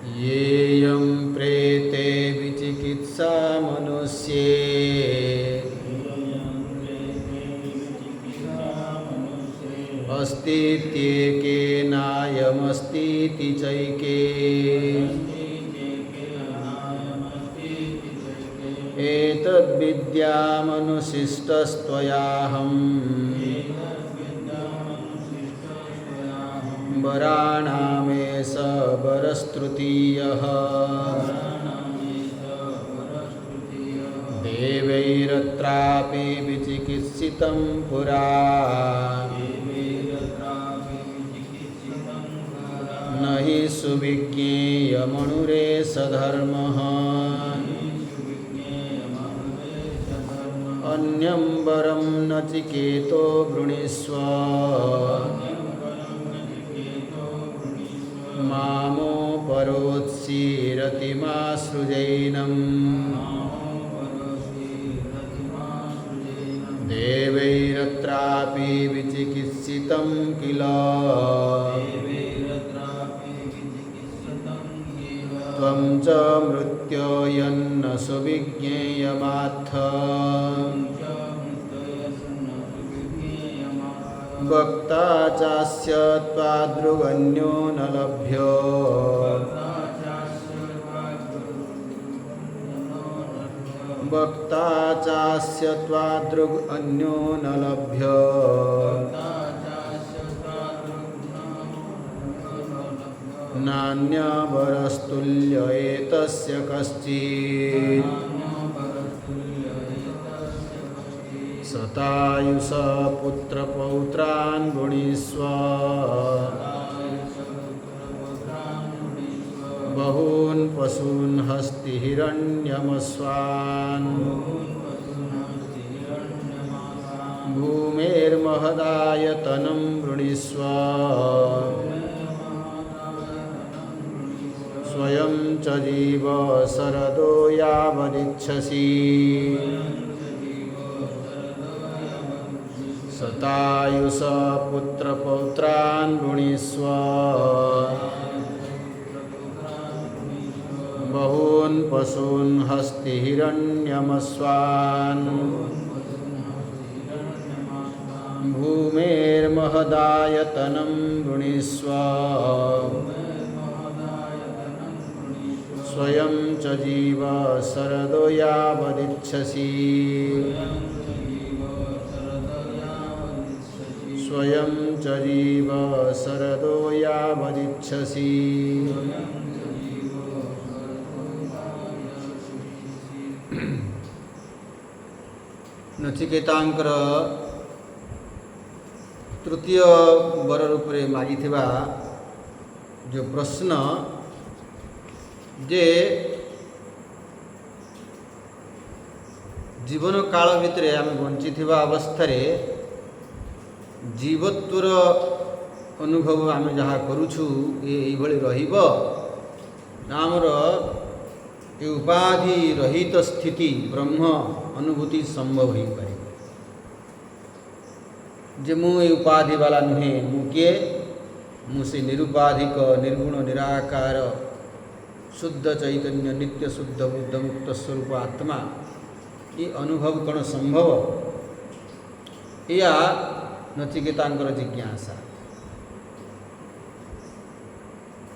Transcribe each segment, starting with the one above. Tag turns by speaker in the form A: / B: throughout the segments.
A: येयं प्रेते विचिकित्सा मनुष्ये अस्तीत्येकेनायमस्तीति चैके एतद्विद्यामनुशिष्टस्त्वयाहम् वराणामेष वरस्तृतीयः देवैरत्रापि विचिकित्सितं पुरा न हि सुविज्ञेयमणुरेष धर्मः अन्यं वरं नचिकेतो वृणीष्व मामोपरोत्सीरतिमासृजैनम् देवैरत्रापि विचिकित्सितं किल त्वं च मृत्योयन्न सुविज्ञेयमात्थ वक्ता चास्य त्वादृगन्यो न लभ्यो वक्ता चास्य त्वादृग् अन्यो न लभ्यो नान्यवरस्तुल्य एतस्य कश्चित् शतायुष पुत्रपौत्रान् वृणीष्व बहून् पशून् हस्तिहिरण्यमस्वान् भूमेर्महदायतनं वृणीष्व स्वयं च जीव शरदो यावदिच्छसि शतायुष पुत्रपौत्रान् वृणीष्व बहून् पशून् हस्तिहिरण्यमस्वान् भूमेर्महदायतनं वृणीष्व स्वयं च जीव शरदो यावदिच्छसि स्वयं च जीव शरदो यावदिच्छसि नचिकेतांकर तृतीय वर रूप में मागिथिबा जो प्रश्न जे जीवन काल भितर आम बंची अवस्था जीवत्वर अनुभव आम जहाँ करुछु ये रहिब आमर ये उपाधि रहित स्थिति ब्रह्म अनुभूति संभव हो पारे जे मु उपाधि वाला नुहे मु किए मुझे निरुपाधिक निर्गुण निराकार शुद्ध चैतन्य नित्य शुद्ध बुद्ध मुक्त स्वरूप आत्मा ये अनुभव कौन संभव या नचिकेतांकर जिज्ञासा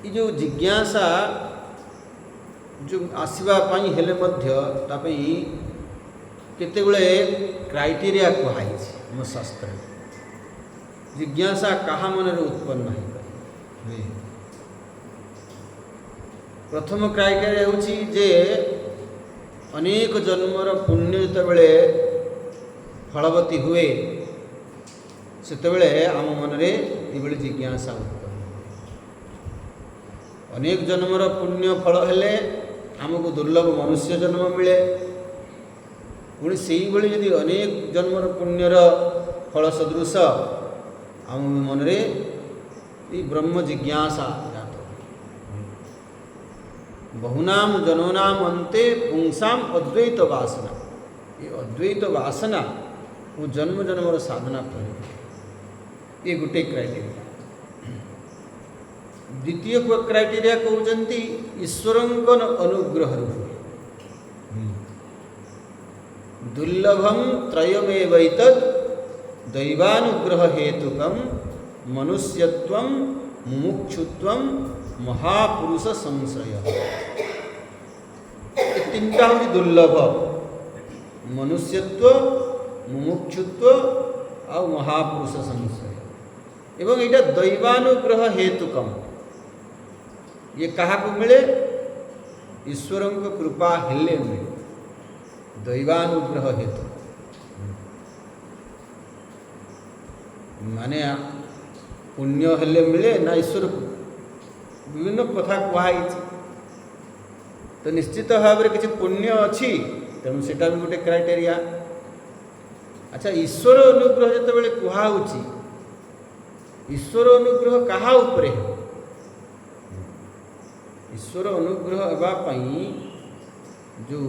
A: ये जो जिज्ञासा जो आसवा हेले केतेगुळे क्राइटेरिया कहुई आम शास्त्र जिज्ञासा कहा मन उत्पन्न हो प्रथम क्राइटेरिया होची जे अनेक जन्मर पुण्य जितेबले फलवती हुए सेतेबले आम मनरे ये जिज्ञासा उत्पन्न अनेक जन्मर पुण्य फल हेले आमको दुर्लभ मनुष्य जन्म मिले पुणी से यदि अनेक जन्मर पुण्यर फल सदृश आम मनरे ये ब्रह्म जिज्ञासा जात बहुनाम जनोनाम अंते पुंसाम अद्वैत वासना ये अद्वैत वासना वो जन्म जन्मर साधना कर ये गोटे क्राइटेरिया द्वितीय क्राइटेरिया कहते ईश्वरंक अनुग्रह हुए। दुर्लभम त्रयमेवैतद् दैवानुग्रह हेतुकम मनुष्यत्वं मुमुक्षुत्वं महापुरुष संश्रय। तीनटा हूँ दुर्लभ, मनुष्यत्व, मुमुक्षुत्व और महापुरुष संश्रय। एवं यहाँ दैवानुग्रह हेतुकम, ये क्या मिले? ईश्वर कृपा हेले मिले। दैवानुग्रह हेतु माने पुण्य हेले मिले ना ईश्वर को, विभिन्न कथा कहुई। तो निश्चित भाव में किसी पुण्य अच्छी, तेणु सेटा भी गोटे क्राइटेरिया। अच्छा, ईश्वर अनुग्रह जिते बड़े कहुच्छी, ईश्वर अनुग्रह कहा उपरे? ईश्वर अनुग्रह होगापाई जो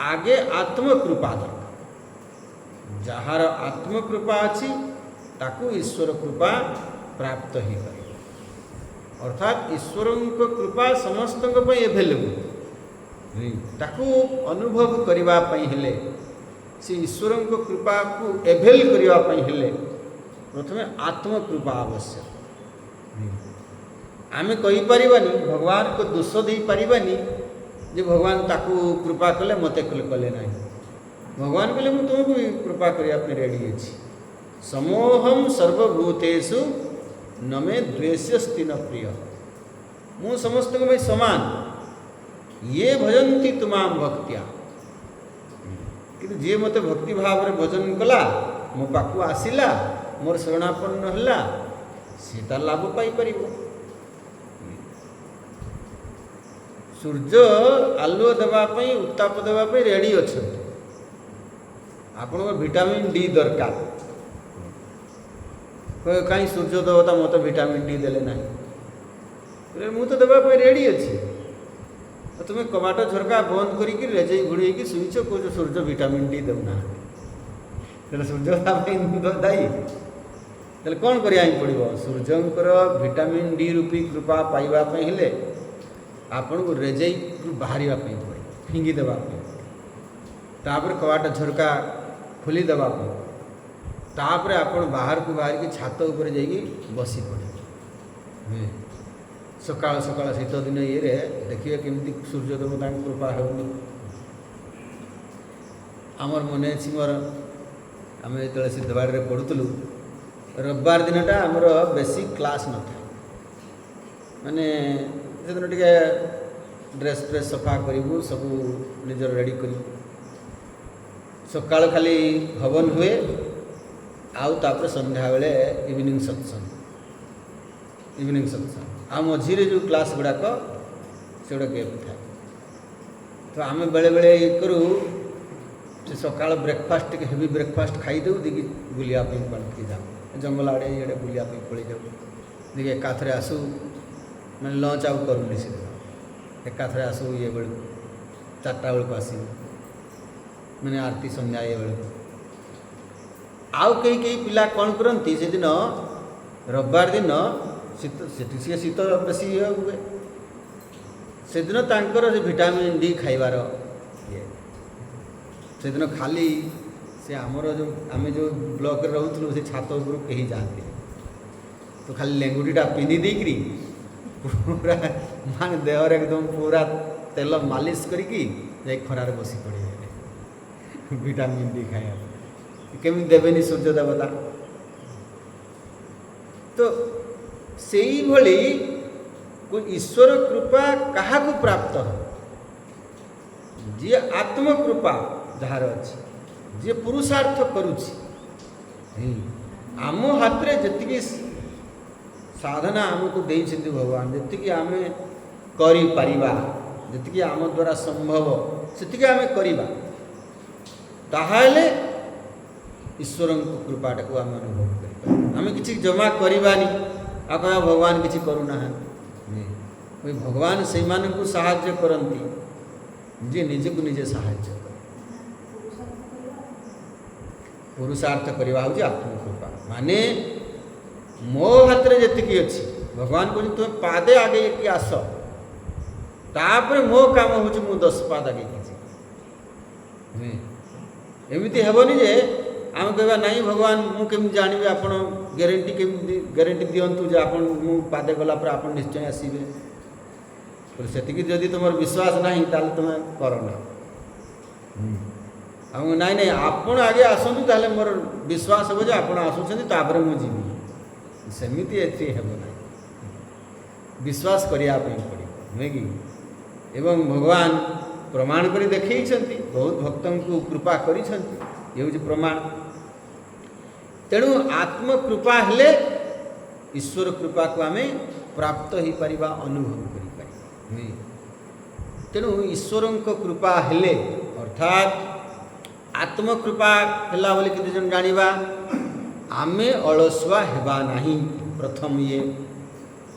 A: आगे आत्मकृपा दरकार। जार आत्मकृपा अच्छी ताकू ईश्वर कृपा प्राप्त ही पारे। अर्थात ईश्वर कृपा समस्त एभेलेबल, ताकू अनुभव करने हेले, से ईश्वर कृपा को एभेल करने हेले प्रथमे आत्मकृपा आवश्यक। आमे कही परिबानी, भगवान को दोष दे परिबानी जे भगवान ताकू कृपा कले मते कले ना। भगवान कहले मु तुमको कृपा करने रेडी अच्छी। समोहम सर्वभूतेषु न मे द्वेष्यस्ति न प्रिय। मु समस्त में समान, ये भजन्ति तुमाम भक्तिया। कि जी मते भक्ति भाव में भजन कला, मो पाखु आसिला, मोर शरणापन्न हला, से तार लाभ पाई परिबो। सूर्य आलुओ देवाई, उत्ताप देवाई रेडी अच्छा। आपन विटामिन डी दरकार, कहीं सूर्य देवता मत विटामिन डी देले ना, मु तो देवाई रेडी अच्छी। तुम्हें कबाट झरका बंद करके रेजे घोड़े की शुच कह सूर्य विटामिन डी देना, सूर्य दायी। तेल कौन करा पड़ो? सूर्यंकर विटामिन डी रूपी कृपा पाइबापी हेले आपन को रेजे बाहर पड़े, फिंगी देवाई, तापर कबाट झरका खोली देवाई, तापर आपन बाहर को बाहर की छात उपर जाइए बसी पड़े। सकाल सकाल शीत दिन ये देखिए केमती सूर्य देवता कृपा होनी। आमर मन अच्छी मोर आम जो सिद्धवाड़ी पढ़ुलु, रविवार दिनटा आमर बेसिक क्लास न था, माने से दिन टे ड्रेस फ्रेस सफा करूँ, सब निजर रेडी कर सकाल खाली हवन हुए, आउ तापर संध्या बेले इवनिंग सत्संग आ मझीरे जो क्लास गुड़ाक से गोटे गेप था। तो आम बेले बेले ये करूँ सकाल ब्रेकफास्ट टे हेवी ब्रेकफास्ट खाई दे देखिए बुलायापी बांधकी जाऊँ जंगल आड़े ये बुलायापी पड़े जाऊँ देखिए एकाथरे आसू मैंने लंच आउ करूनी से एकाथरे आसू ये बेलू 4टा बेलू आस मैंने आरती संध्या ये बेलू आउ कई पिला कौन करती से दिन रविवार दिन शीत सी शीत बेसी हुए से दिन तांकर विटामिन डी खाइबार ये से दिन खाली से आमर जो आम जो ब्लॉक रोलु से छात उपर कहीं जाते तो खाली लेंगुटीटा पिंधि देकरी पूरा मान देहर एकदम पूरा तेल मालिश करके खरार बसी पड़े विटामिन डी खाया केमी देवेनी सूर्य देवता। तो से भली ईश्वर कृपा क्या प्राप्त हो? जी आत्मकृपा जार अच्छी, जी पुरुषार्थ करुच्ची आम हाथ में जी साधना आमको देइछन्ति भगवान, जी आम करिपरिबा, जी आम द्वारा संभव से आम करिबा, ताहाले ईश्वर कृपाटा को आम अनुभव करिबा। आम किछि जमा करिबानी आ कह भगवान किछि करूना, भगवान से मानकु साहाय्य करती जे निजे को निजे साहाय्य कर पुरुषार्थ करवा हूँ आत्मकृपा। माने मो हाथ में जी अच्छी भगवान कहते तुम पादे आगे कि आस तापर मो काम हूँ मु 10 पाद आगे एमती हेनी जे आम कहवा नहीं भगवान मुझे जानवी आप ग्यारंटी केमी ग्यारंटी दिंतु जे आप पादे गलापर आप निश्चय आसवे से जदि तुम विश्वास ना ताल तुम करना नाई नाई आप आगे आसतु ताले मोर विश्वास हे आप आसुँच मुझे सेमती हे ना विश्वास करने पड़ो नुहे कि एवं भगवान प्रमाण कर देखी बहुत भक्त को कृपा कर प्रमाण तेणु आत्मकृपा हेले ईश्वर कृपा को आम प्राप्त हो पारिबा अनुभव करि तेणु ईश्वर कृपा हेले अर्थात आत्मकृपा है बोली केते जन जानिबा आमे अलसुआ हेबा नहीं प्रथम ये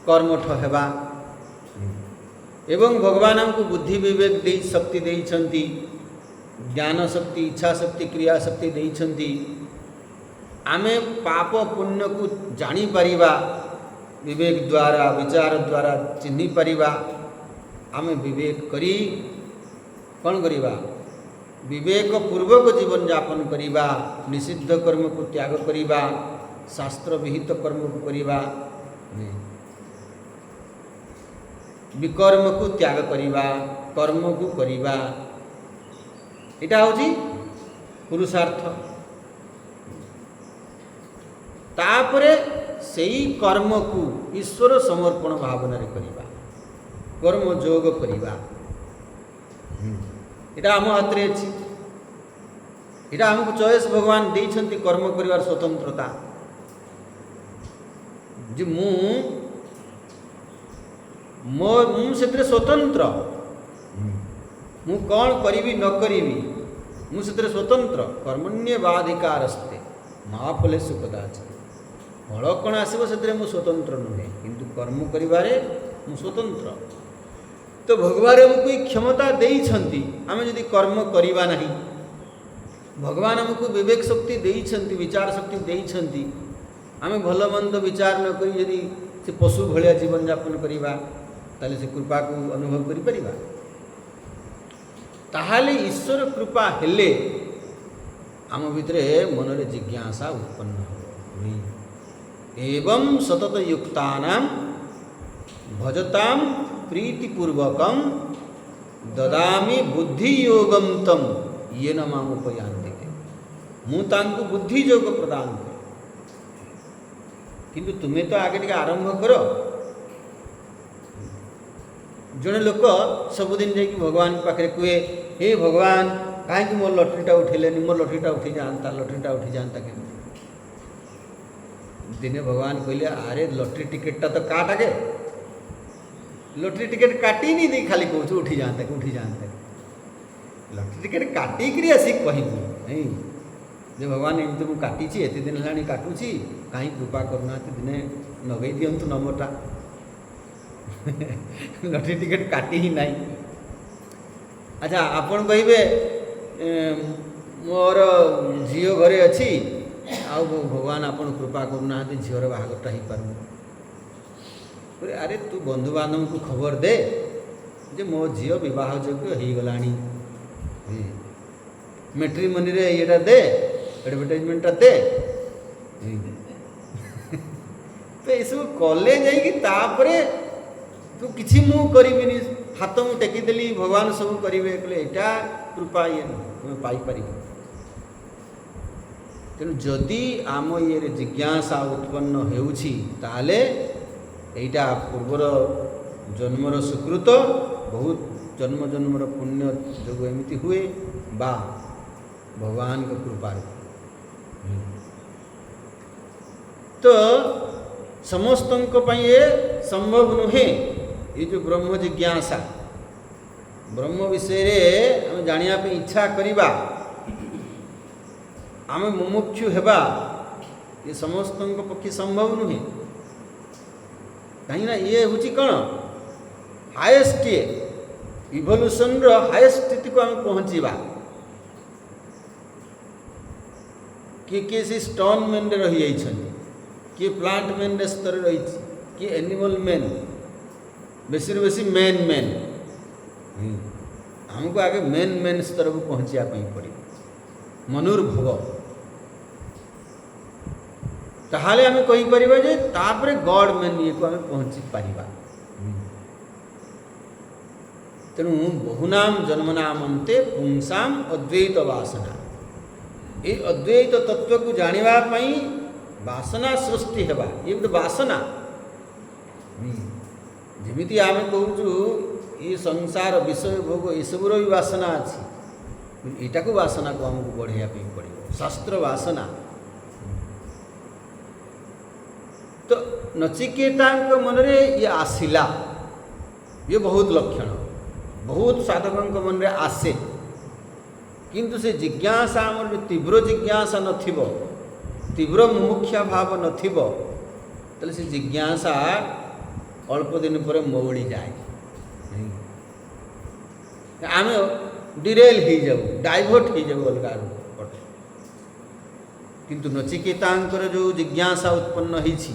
A: कर्मठ हेबा एवं भगवान हमको बुद्धि विवेक दे शक्ति देइछंती ज्ञान शक्ति इच्छा शक्ति क्रिया शक्ति देइछंती आमे पाप पुण्य को जानी परिबा विवेक द्वारा विचार द्वारा चिन्ही परिबा आमे विवेक करी कौन करिबा विवेक पूर्वक जीवन यापन करिबा निषिद्ध कर्म को त्याग करिबा शास्त्र विहित कर्म को करिबा विकर्म को त्याग करिबा कर्म को करिबा इटा होची पुरुषार्थ तापरे सेई कर्म को ईश्वर समर्पण भावना रे करिबा कर्म जोग करिबा इटा आम हाथ रे अछि इटा हमको चॉइस भगवान देइछंती कर्म करिवार स्वतंत्रता जे मु से स्वतंत्र मु कौन करी न करी मु से स्वतंत्र कर्मण्यवाधिकारस्ते महाफले सुखदाच फल कौन आसो से मु स्वतंत्र नुहे किंतु कर्म करिबारे मु स्वतंत्र तो भगवान हमको क्षमता देइछंती आमे यदि कर्म करिबा नहीं भगवान हमको विवेक शक्ति देइछंती विचार शक्ति देइछंती आमे भल मंद विचार न करी यदि से पशु भलिया जीवन यापन करिबा ताले से कृपा को अनुभव करि परिबा ताहाले ईश्वर कृपा हेले आम भितरे मन रे जिज्ञासा उत्पन्न हो एवं सतत युक्तानां भजतां प्रीतिपूर्वकं ददामि बुद्धि योगम तम येन माम उपयान्ति मु तांको बुद्धि योग प्रदान करे किंतु तुम्हें तो आगे टिके आरंभ करो जड़े लोक सबुदिन जाकि भगवान पाखे कहे हे भगवान कहीं मोर लटरीटा उठेलेनि मोर लटरीटा उठी जाता के दिने भगवान कहले अरे लटरी टिकेटा तो काट आगे लटरी टिकेट काटी नहीं दी खाली कहूँ उठी जाता लटरी टिकेट काटिक आसिक कहबू नहीं जे भगवान एमती मुझे काटी एत दिन है काटुची कहीं कृपा करना दिने नगई दिंतु नंबरटा लटरी टिकेट काटी ही नहीं अच्छा आपन कहे मोर झील घरे अच्छी आउ भगवान आपन कृपा करना झीवर बाहागरटा हो पार अरे तू बंधु बांधव को खबर दे जे मो झील बह योग्य हो गलानी मैट्रिमोनी रे ये दे एडवर्टाइजमेंट दे तो ये सब कले जापरे तू किसी मु करी हाथ मु टेकीदेली भगवान सब करेंगे कहले यहाँ कृपा ये तुम पाइपर तेणु जदि आम ये जिज्ञासा उत्पन्न होले यहाँ पूर्वर जन्मर सुकृत बहुत जन्म जन्मर पुण्य जो एमती हुए बा भगवान का कृपा तो समस्त ये संभव नुहे ये जो ब्रह्म जिज्ञासा ब्रह्म विषय रे आम जानिया पे इच्छा करिबा आम मुमुक्षु हेबा ये समस्त पक्षे संभव नुहे कहीं ये हूँ कौन हाएस्ट इवोल्यूशन रो हाएस्ट स्थिति को आम पहुँचवा किए सी स्टोन मेन रही किए प्लांट मेन स्तर रही कि एनिमल मैन बेसी बेसी मेन मेन हमको आगे मेन स्तर को पहुँचा पड़े मनुर्भव ताहले आम कहीपर जे तापर गॉड मेन ये को आम पहुँची पारिबा। तेणु बहुनाम जन्मनामंते पुंसाम अद्वैत वासना ये अद्वैत तत्व को जानिबा पई वासना सृष्टि हेबा ये गोटे वासना जमिति आम कहूँ ये संसार विषय भोग ये सबूर भी वासना अच्छी यहाँ को वासना को आमको बढ़ाई पड़ो शास्त्र वासना। तो नचिकेता मनरे ये आसिला ये बहुत लक्षण बहुत साधकों मन रे आसे किंतु से जिज्ञासा आमर तीव्र जिज्ञासा नथिबो तीव्र मुमुक्षा भाव नथिबो तले से जिज्ञासा अल्प दिन पर मौड़ी जाए आम डिरेल हो जाऊ डाइवर्ट हो जाऊ अलग पटे किंतु नचिकेतांकर जो जिज्ञासा उत्पन्न होइछि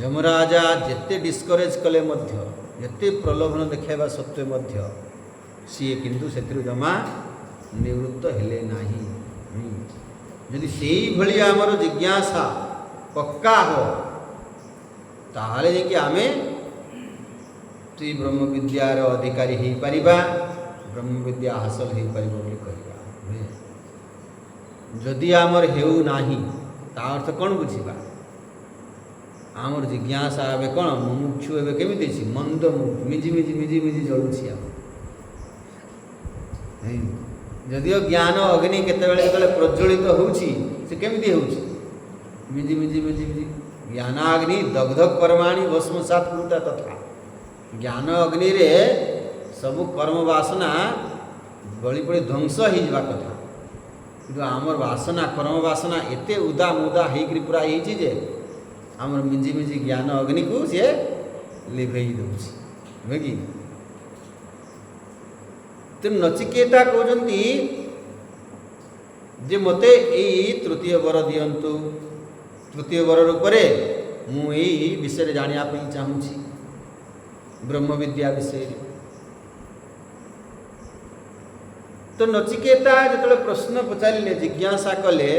A: जमराजा जेते डिस्करेज कले मध्य जेते प्रलोभन देखाइबा सत्वे मध्य सी किंतु से जमा निवृत्त हेले नाही। यदि से भली आमर जिज्ञासा पक्का हो ताहले जे कि आमे तुई ब्रह्म विद्यार अधिकारी हो पारिबा ब्रह्म विद्या हासिल हो पारिबो बोली कहबा। जदि आमर हेउ नाही ता अर्थ कौन बुझिबा आमर जिज्ञासा ए कौन मुमुक्षु ए केमिति छी मंद मिजी मिजी मिजी मिजी जलुछि आ जदिओ ज्ञान अग्नि केतेबेले प्रज्वलित होउछि से केमिति होउछि मिजी मिजी मिजी मिजी ज्ञानाग्नि दग्धक परमाणि भस्मसात कृता तथा ज्ञान अग्नि रे सबु कर्म वासना बड़ी बड़ी ध्वंस हो जावा कथा कि आमर वासना कर्म वासना एते उदा मुदा होकर पूरा होइछि जे आमर मिंजी मिंजी ज्ञान अग्नि को सी लिभे दूसरी कि तेणु नचिकेता कहते जे मते यही तृतीय वर दियंतु तृतीय वर रूप मु विषय जानापी चाहूँगी ब्रह्म विद्या विषय। तो नचिकेता जो प्रश्न पचारे जिज्ञासा कले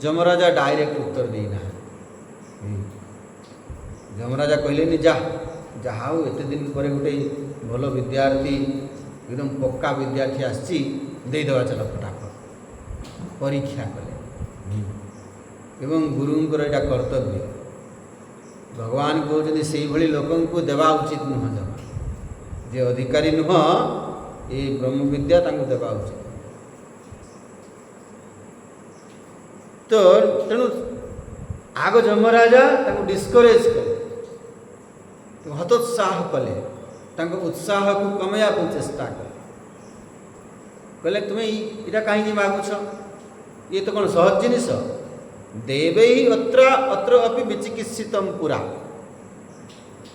A: जमराजा डायरेक्ट उत्तर देना जमराजा कहले जा जहा हो एत दिन पर गोटे भल विद्यार्थी एकदम पक्का विद्यार्थी आसी देदेवा चल फटाफट परीक्षा कले एवं गुरुंकर यहाँ कर्तव्य भगवान कहते से भली लोकं को देवा उचित नुह जमा जे अधिकारी नुह ये ब्रह्म विद्या तांको देवा उचित। तो तेणु आग जमराजा तांको डिस्करेज कले तो हतोत्साह कले तांको उत्साह को कमया को चेष्टा कले कहले तुम्हें यहाँ कहीं मागुछ ये तो कौन सहज जिनिस देवे ही अत्र अत्र अपि विचिकित्सितम पुरा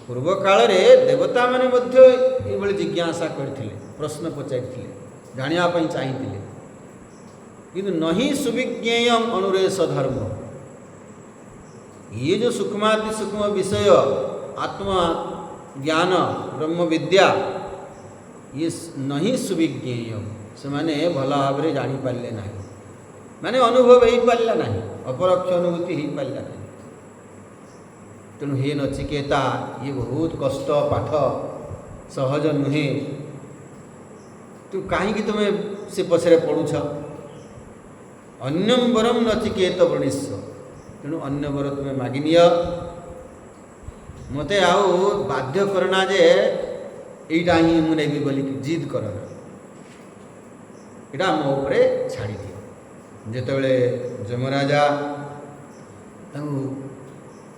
A: पूर्व काल रे देवता माने मध्य ये बड़ी जिज्ञासा करथिले प्रश्न पचारिथिले जानिया पई चाहिथिले किंतु नहीं सुविज्ञेयम अनुरेश धर्म ये जो सूक्ष्माति सूक्ष्म विषय आत्मा ज्ञान ब्रह्म विद्या ये नहीं सुविज्ञेयम से माने भला भाव रे जानि पारले नाही माने अनुभव हो पारला नहीं अपरोक्ष अनुभूति हो पारला नहीं। तेणु हे नचिकेता ये बहुत कष्ट पाठ सहज नुहे तू कहीं तुम्हें से पछरे पड़ुछ अन्यम वरम नचिकेत वृणीस्व तेणु अन्य वर तुम्हें मागिनिय मते आउ बाध्य करना जे यहीटा ही मुझे बोल जिद करना यहाँ मो उपरे छाड़ी दिए जेतेबेले जमराजा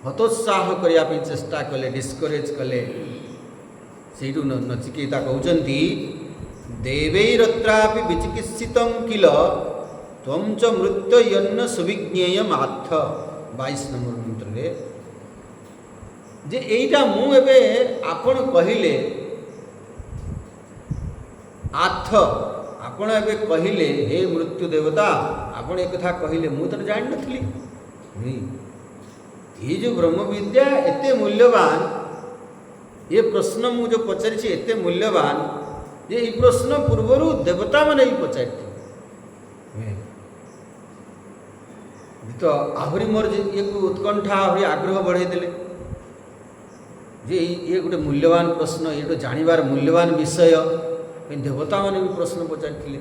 A: हतोत्साह करने चेष्टा कले डिस्करेज कले से नचिकेता कहते देवैरत्रापि विचिकित्सितं किल त्वं च मृत्युयन्न सुविज्ञेयम आत्थ 22 नंबर मंत्र रे जे एटा मु एबे आपण कहिले आत्थ आपण एबे कहिले हे मृत्यु देवता आपण एक कथा कहिले मु तो जान नथली ये जो ब्रह्म विद्या एते मूल्यवान, ये प्रश्न मु जो पचारि एते मूल्यवान जे ये प्रश्न पूर्वर देवता मैंने भी पचारि तो आहरी मोर ये उत्कंठा आहरी आग्रह बढ़ाई देले जे ये गोटे मूल्यवान प्रश्न, ये जानवर मूल्यवान विषय देवता मैंने भी प्रश्न पचारि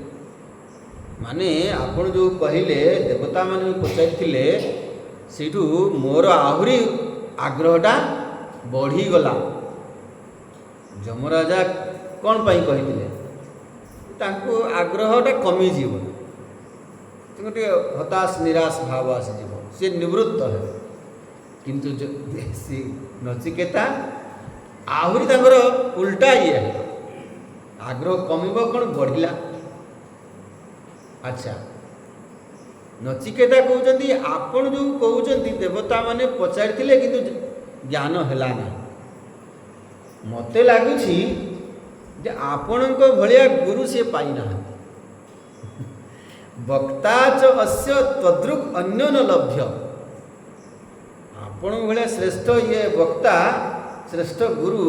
A: माने आपण जो कहले देवता मैंने भी पचारि सेठू मोर आहरी आग्रहटा बढ़ीगला। जमराजा कौन पाई कही तांको आग्रहटा कमिजीव, गोटे हताश निराश भाव आसीज, सी निवृत्त है। किंतु नचिकेता आहरी तांकर उल्टा ये आग्रह कमिब कौन बढ़िला। अच्छा नचिकेता कहते आपण जो कहते देवता माने पचारि किंतु ज्ञान हैला ना। मते लगुछि जे आपणक भलिया गुरु से पाई ना। वक्ता च अस्य तद्रुक अन्यो न लभ्य। आपण भलिया श्रेष्ठ ये वक्ता श्रेष्ठ गुरु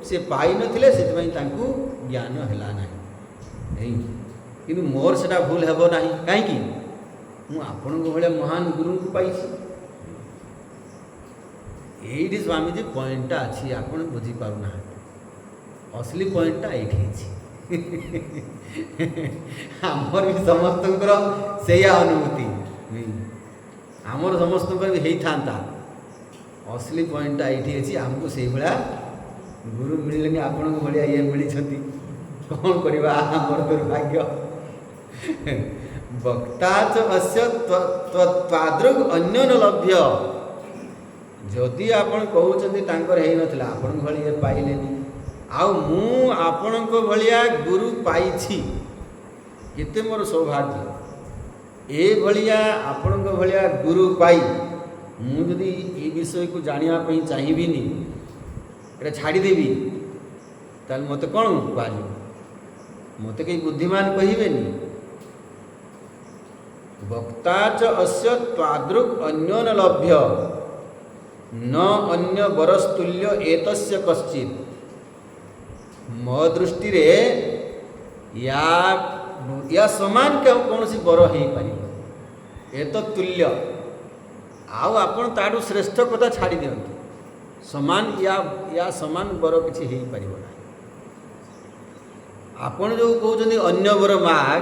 A: से पाई नथिले, सेतपई तांकु ज्ञान हैला नाही। किंतु मोर सेटा भूल हेबो नाही। काहे कि मु आपण भलिया महान गुरु को पाइछि। एइठी स्वामीजी पॉइंटा अछि, आपण बुझी पारु ना। असली पॉइंटा एइठी अछि। आमर भी समस्तंकर सेया अनुभूति, आमर समस्तंकर भी हेई थांता। असली पॉइंटा एइठी अछि। हमको सेई भलिया गुरु मिललेनी, आपण भलिया ये मिली छथि। कौन करबा हमर दुर्भाग्य। वक्ता च अस्य त्वादृग अन्य न लभ्य। जदि आपण कहउछन्ति तांकर हेई नथिला, आपण भलिया पाइलेनी, आउ मु आपणक भलिया गुरु पाइछि, केते मोर सौभाग्य। ए भलिया आपणक भलिया गुरु पाई मु जदि ए विषय को जानिया पई चाहिबिनी, एटा छाड़ी देबी, ताल मते कोन कहबो? मते कई बुद्धिमान कहिबेनी। वक्ता च अस्य त्वादृक् अन्यो न लभ्य, न अन्य बरस्तुल्य एतस्य कश्चित्। मो दृष्टि रे या समान कौन सी बर हो पार एत तुल्य। आउ आपण ताडू श्रेष्ठ कथा छाड़ी दियंतु। समान या समान बर किछि हेई परिबो ना। आपण जो कहउछन्ति अन्य बर माग,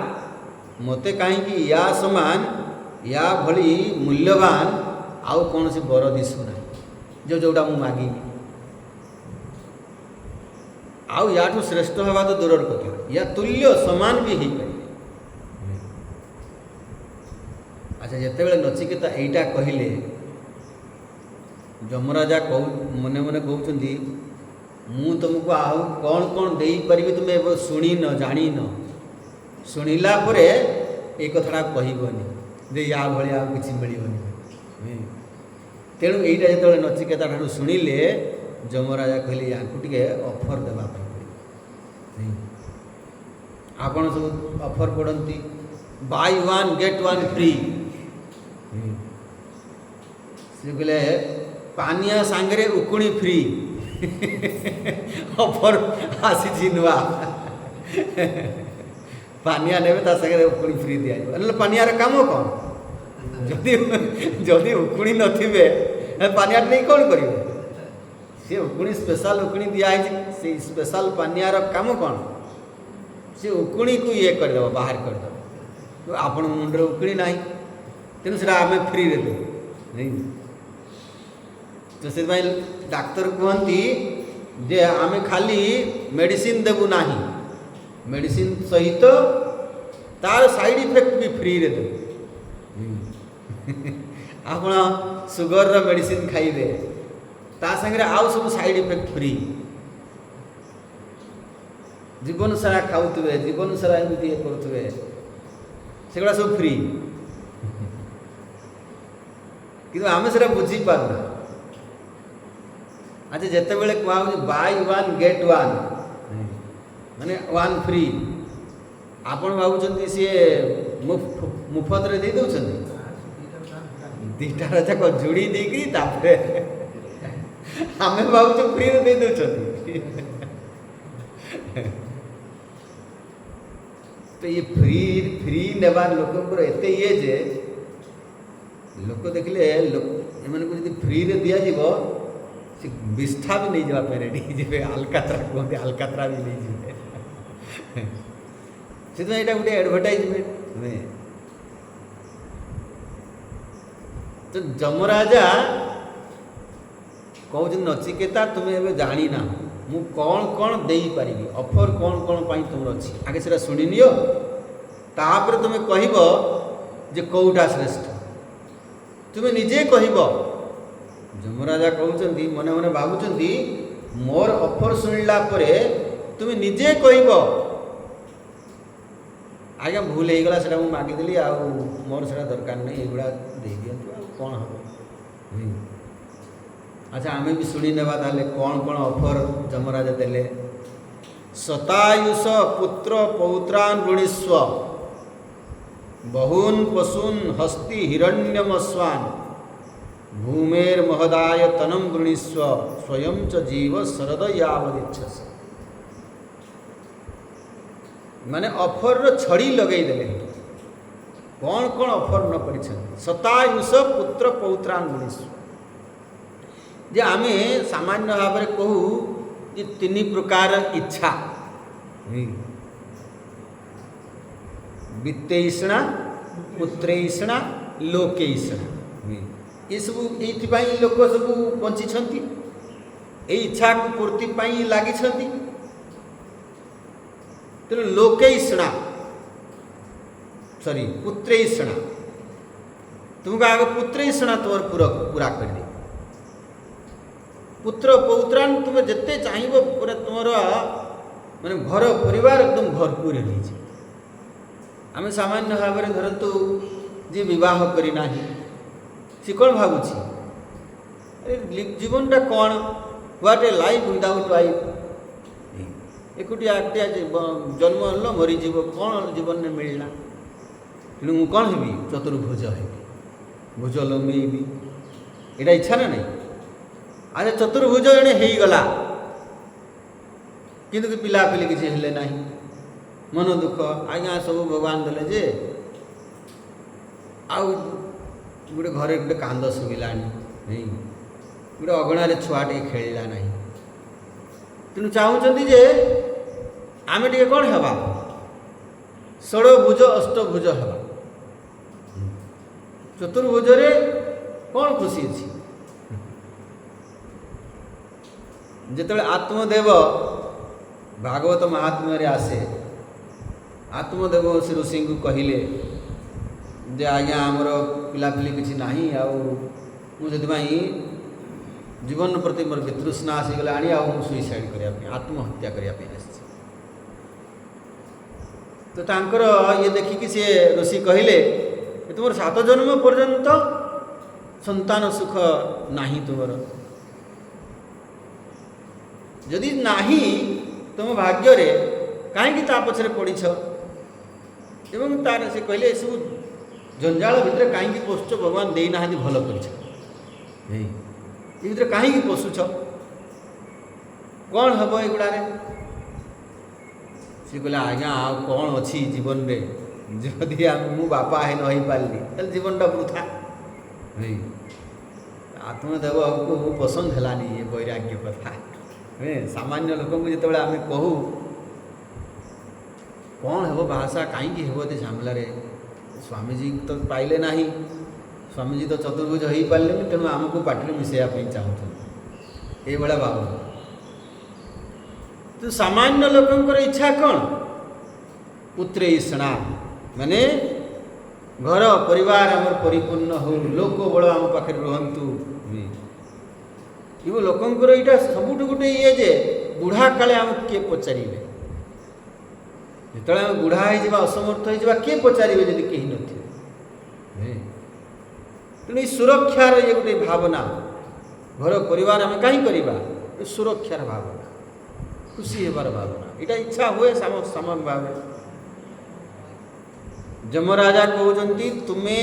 A: मते कहीं या समान या भली मूल्यवान आउ कौन सी बर दिशु ना, जो जोटा मु मागी। आउ याठू श्रेष्ठ हवा तो दूर कथा, या तुल्य समान भी हो पारे। अच्छा जिते नचिकेता एटा कहले, जमराजा मने मने कहउछन्ति मु तुमको आउ कौन कौन देई परिबे तुमे शुणी न जानी न। शुणिला परे ए कथाटा कहबनी जे या भलिया किछि मिलिबनी। तेणु एटा जेतबेले नचिकेता ठारू शुणिले, जमराजा कहले याकू टिके ऑफर देबा पई। आपण सब ऑफर पड़ती, by one get one free. से कहले पानिया सांगरे उकुणी फ्री। ऑफर आसी नुआ। पानिया ने संगे उकुणी फ्री दिया। पानियार काम कौन? जदि उकुणी नथिबे पानिया नहीं कौन करिवे? से उकुणी स्पेशल उकुणी दिया है, स्पेशल पानियार काम कौन? से उकुणी को ये करदेव, बाहर करदेव। तो आपण मुंडर उकुणी ना, तेणु से आम फ्री रे दे नहीं। तो से डाक्तर कहती जे आम खाली मेडिसिन देबू ना, मेडिसिन सहित तार साइड इफेक्ट भी फ्री रे दे। आप सुगर रो मेडिसिन खाइबे, ता संगे आउ सब साइड इफेक्ट फ्री। जीवन सारा खाऊे, जीवन सारा एमती ये करुवे, सेगुड़ा सब फ्री। किंतु आम से बुझी पारना। अच्छा जिते बड़े कह बाय वन गेट वन माने वन फ्री, आपन भावुं सी मुफ्त रे दे दौरान ଦୁଇଟାର ଯାକ ଯୋଡ଼ି ଦେଇକିରି ତାପରେ ଆମେ ଭାବୁଛୁ ଫ୍ରିରେ ଦେଇ ଦେଉଛନ୍ତି। ତ ଇଏ ଫ୍ରି ନେବା ଲୋକଙ୍କର ଏତେ ଇଏ ଯେ ଲୋକ ଦେଖିଲେ ଏମାନଙ୍କୁ ଯଦି ଫ୍ରିରେ ଦିଆଯିବ ସେ ବିଷ୍ଠା ବି ନେଇଯିବା ପାଇଁ ରେଡ଼ି ହେଇଯିବେ। ଆଲକାତ୍ରା କୁହନ୍ତି, ଆଲକାତ୍ରା ବି ନେଇଯିବେ। ସେଥିପାଇଁ ଏଇଟା ଗୋଟେ ଆଡ଼ଭର୍ଟାଇଜମେଣ୍ଟ ନୁହେଁ। ତ ଯମରାଜା କହୁଛନ୍ତି ନଚିକେତା ତୁମେ ଏବେ ଜାଣିନା ମୁଁ କ'ଣ କ'ଣ ଦେଇପାରିବି, ଅଫର୍ କ'ଣ କ'ଣ ପାଇଁ ତୁମର ଅଛି, ଆଗେ ସେଟା ଶୁଣିନିଅ, ତାପରେ ତୁମେ କହିବ ଯେ କେଉଁଟା ଶ୍ରେଷ୍ଠ। ତୁମେ ନିଜେ କହିବ। ଯମରାଜା କହୁଛନ୍ତି, ମନେ ମନେ ଭାବୁଛନ୍ତି ମୋର ଅଫର୍ ଶୁଣିଲା ପରେ ତୁମେ ନିଜେ କହିବ ଆଜ୍ଞା ଭୁଲ ହେଇଗଲା, ସେଇଟା ମୁଁ ମାଗିଦେଲି, ଆଉ ମୋର ସେଇଟା ଦରକାର ନାହିଁ, ଏଇଗୁଡ଼ା ଦେଇଦିଅନ୍ତୁ, ଆଉ କ'ଣ ହେବ। ଆଚ୍ଛା ଆମେ ବି ଶୁଣି ନେବା ତାହେଲେ କ'ଣ କ'ଣ ଅଫର୍ ଯମରାଜା ଦେଲେ। ଶତାୟୁଷ ପୁତ୍ର ପୌତ୍ରାନ୍ ଗୃଣୀଷ୍ଵ ବହୂନ୍ ପଶୂନ୍ ହସ୍ତି ହିରଣ୍ୟମସ୍ୱାନ୍ ଭୂମେର୍ ମହଦାୟ ତନମ୍ ଗୃଣୀଷ୍ଵ ସ୍ୱୟଂ ଚ ଜୀବ ଶରଦ ୟାବଦିଚ୍ଛସ। ମାନେ ଅଫର୍ର ଛଡ଼ି ଲଗେଇଦେଲେ। କ'ଣ କ'ଣ ଅଫର୍ ନ କରିଛନ୍ତି। ଶତାୟୁଷ ପୁତ୍ର ପୌତ୍ରାନ୍ ଗୃଣୀଷ୍ଵ, ଯେ ଆମେ ସାମାନ୍ୟ ଭାବରେ କହୁ ଯେ 3 ପ୍ରକାର ଇଚ୍ଛା, ବିତ୍ତେଇଷଣା, ପୁତ୍ରେଇଷଣା, ଲୋକେଇଷଣା। ଏସବୁ ଏଇଥିପାଇଁ ଲୋକ ସବୁ ବଞ୍ଚିଛନ୍ତି, ଏଇ ଇଚ୍ଛାକୁ ପୂର୍ତ୍ତି ପାଇଁ ଲାଗିଛନ୍ତି। ତେଣୁ ଲୋକେଇଷଣା ପୁତ୍ରେଇଷଣା, ତୁମକୁ ଆଗ ପୁତ୍ରେଇଷଣା ତୁମର ପୁରା କରିଦେ। ପୁତ୍ର ପୌତ୍ରାନ୍ ତୁମେ ଯେତେ ଚାହିଁବ ପୁରା ତୁମର ମାନେ ଘର ପରିବାର ଏକଦମ ଭରପୁର ହେଇଛି। ଆମେ ସାମାନ୍ୟ ଭାବରେ ଧରନ୍ତୁ ଯିଏ ବିବାହ କରିନାହିଁ, ସେ କ'ଣ ଭାବୁଛି, ଜୀବନଟା କ'ଣ, what A life without wife. ଏକୁଟିଆ ଜନ୍ମ ହେଲ ମରିଯିବ, କ'ଣ ଜୀବନରେ ମିଳିଲା। ତେଣୁ ମୁଁ କ'ଣ ହେବି, ଚତୁର୍ଭୁଜ ହେବି, ଭୁଜ ଲମ୍ବେଇବି, ଏଇଟା ଇଚ୍ଛା ନା ନାହିଁ। ଆଚ୍ଛା ଚତୁର୍ଭୁଜ ଜଣେ ହେଇଗଲା, କିନ୍ତୁ ପିଲାପିଲି କିଛି ହେଲେ ନାହିଁ, ମନ ଦୁଃଖ। ଆଜ୍ଞା ସବୁ ଭଗବାନ ଦେଲେ ଯେ ଆଉ ଗୋଟେ ଘରେ ଗୋଟେ କାନ୍ଦ ଶୁଭିଲାନି, ଗୋଟେ ଅଗଣାରେ ଛୁଆ ଟିକେ ଖେଳିଲା ନାହିଁ। ତେଣୁ ଚାହୁଁଛନ୍ତି ଯେ ଆମେ ଟିକେ କ'ଣ ହେବା, ଷୋଡ଼ଭୁଜ ଅଷ୍ଟଭୁଜ ହେବା। ଚତୁର୍ଭୁଜରେ କ'ଣ ଖୁସି ଅଛି। ଯେତେବେଳେ ଆତ୍ମଦେବ ଭାଗବତ ମହାତ୍ମ୍ୟରେ ଆସେ, ଆତ୍ମଦେବ ସେ ଋଷିଙ୍କୁ କହିଲେ ଯେ ଆଜ୍ଞା ଆମର ପିଲାପିଲି କିଛି ନାହିଁ, ଆଉ ମୁଁ ସେଥିପାଇଁ ଜୀବନ ପ୍ରତି ମୋର ବିତୃଷ୍ଣା ଆସିଗଲାଣି, ଆଉ ମୁଁ ସୁଇସାଇଡ଼୍ କରିବା ପାଇଁ, ଆତ୍ମହତ୍ୟା କରିବା ପାଇଁ ଆସିଛି। ତ ତାଙ୍କର ଇଏ ଦେଖିକି ସେ ଋଷି କହିଲେ ତୁମର 7 ଜନ୍ମ ପର୍ଯ୍ୟନ୍ତ ସନ୍ତାନ ସୁଖ ନାହିଁ ତୁମର, ଯଦି ନାହିଁ ତୁମ ଭାଗ୍ୟରେ କାହିଁକି ତା ପଛରେ ପଡ଼ିଛ। ଏବଂ ତାର ସେ କହିଲେ ଏସବୁ ଜଞ୍ଜାଳ ଭିତରେ କାହିଁକି ପଶୁଛ, ଭଗବାନ ଦେଇନାହାନ୍ତି, ଭଲ କରିଛ, ଏ ଭିତରେ କାହିଁକି ପଶୁଛ, କ'ଣ ହେବ ଏଗୁଡ଼ାରେ। ସେ କହିଲେ ଆଜ୍ଞା ଆଉ କ'ଣ ଅଛି ଜୀବନରେ, ଯଦି ମୁଁ ବାପା ନ ହେଇପାରିଲି ତାହେଲେ ଜୀବନଟା ବୃଥା। ଆତ୍ମଦେବକୁ ପସନ୍ଦ ହେଲାନି ଏ ବୈରାଗ୍ୟ କଥା। ସାମାନ୍ୟ ଲୋକଙ୍କୁ ଯେତେବେଳେ ଆମେ କହୁ କ'ଣ ହେବ ବାହାସା କାହିଁକି ହେବ ଏତେ ଝାମେଲାରେ, ସ୍ୱାମୀଜୀ ତ ପାଇଲେ ନାହିଁ, ସ୍ୱାମୀଜୀ ତ ଚତୁର୍ଭୁଜ ହେଇପାରିଲେନି, ତେଣୁ ଆମକୁ ପାଟିରେ ମିଶାଇବା ପାଇଁ ଚାହୁଁଛନ୍ତି, ଏଇଭଳିଆ ଭାବନା। ତ ସାମାନ୍ୟ ଲୋକଙ୍କର ଇଚ୍ଛା କ'ଣ, ପୁତ୍ରେଇଷଣା, ମାନେ ଘର ପରିବାର ଆମର ପରିପୂର୍ଣ୍ଣ ହଉ, ଲୋକ ବଳ ଆମ ପାଖରେ ରୁହନ୍ତୁ। ଇଏ ଲୋକଙ୍କର ଏଇଟା ସବୁଠୁ ଗୋଟେ ଇଏ ଯେ ବୁଢ଼ା କାଳେ ଆମକୁ କିଏ ପଚାରିବେ, ଯେତେବେଳେ ଆମେ ବୁଢ଼ା ହେଇଯିବା, ଅସମର୍ଥ ହେଇଯିବା, କିଏ ପଚାରିବେ ଯଦି କେହି ନଥିବେ। ତେଣୁ ଏଇ ସୁରକ୍ଷାର ଇଏ ଗୋଟେ ଭାବନା, ଘର ପରିବାର ଆମେ କାହିଁ କରିବା, ଏ ସୁରକ୍ଷାର ଭାବନା, ଖୁସି ହେବାର ଭାବନା, ଏଇଟା ଇଚ୍ଛା ହୁଏ ସାମଗ୍ରିକ ଭାବେ। ଯମରାଜା କହୁଛନ୍ତି ତୁମେ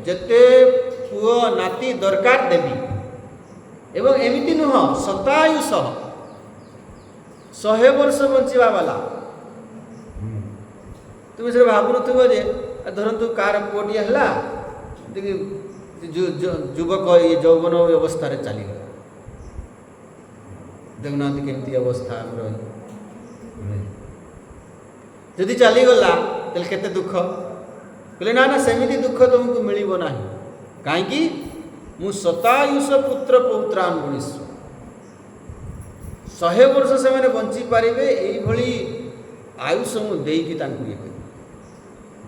A: ଯେତେ पुओ नाती दरकार देवी एवं एमती नुह शतायुष 100 वर्ष बंचा वाला तुम से भावुव जे धरतु कार पुओटे है युवक ये यौवन अवस्था चलीगला देखुना केमती अवस्था जदि चलीगला तेल केते दुख कहले ना ना सेमिति दुख तुमको मिलिबो नाही काहेकि मु शतायुष पुत्र पौत्रान गुणीस्व 100 वर्ष से मैंने बंची पारिबे एई भली आयुष मु देकी तांकु ये करी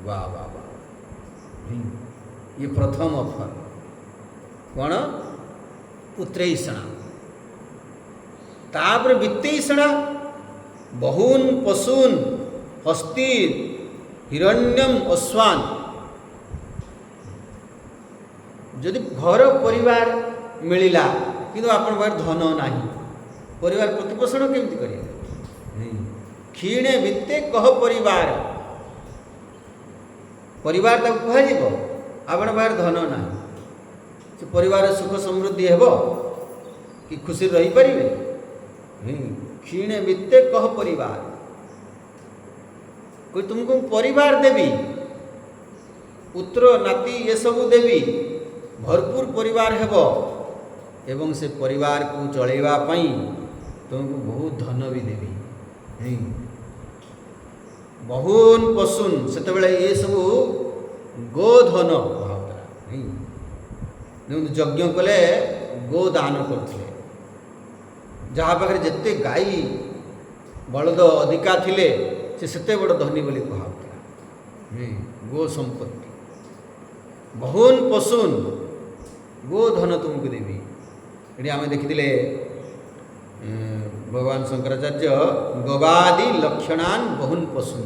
A: वाह वाह वाह ये प्रथम ऑफर कौन पुत्रैषणा तापर वित्तैषणा बहून पशून हस्ती हिरण्यम अश्वान जदि घर परिवार मिलिला किंतु आपण बार धन नाही परिवार प्रतिपोषण केमती करिए क्षीणे वित्ते कह परिवार परिवार तक कह आपण बाहर धन ना से परिवार सुख समृद्धि हेब कि खुशी रही पारिबे क्षीणे वित्ते कह परिवार कोई तुमको परिवार देवी पुत्र नाती ये सब देवी भरपूर परिवार हेब एवं से परिवार को चलेवा पई तुमको बहुत धन भी देवी बहुन पशुन से ये सब गोधन यज्ञ कले गोदान करते जहाँ पाखे जिते गाई बलद अधिका थिले से सेते बड़ धनी बोली कहुला गो संपत्ति बहुन पशुन गोधन तुमको देवी ये आम देखी भगवान शंकराचार्य गवादि लक्षणान बहुन पशुन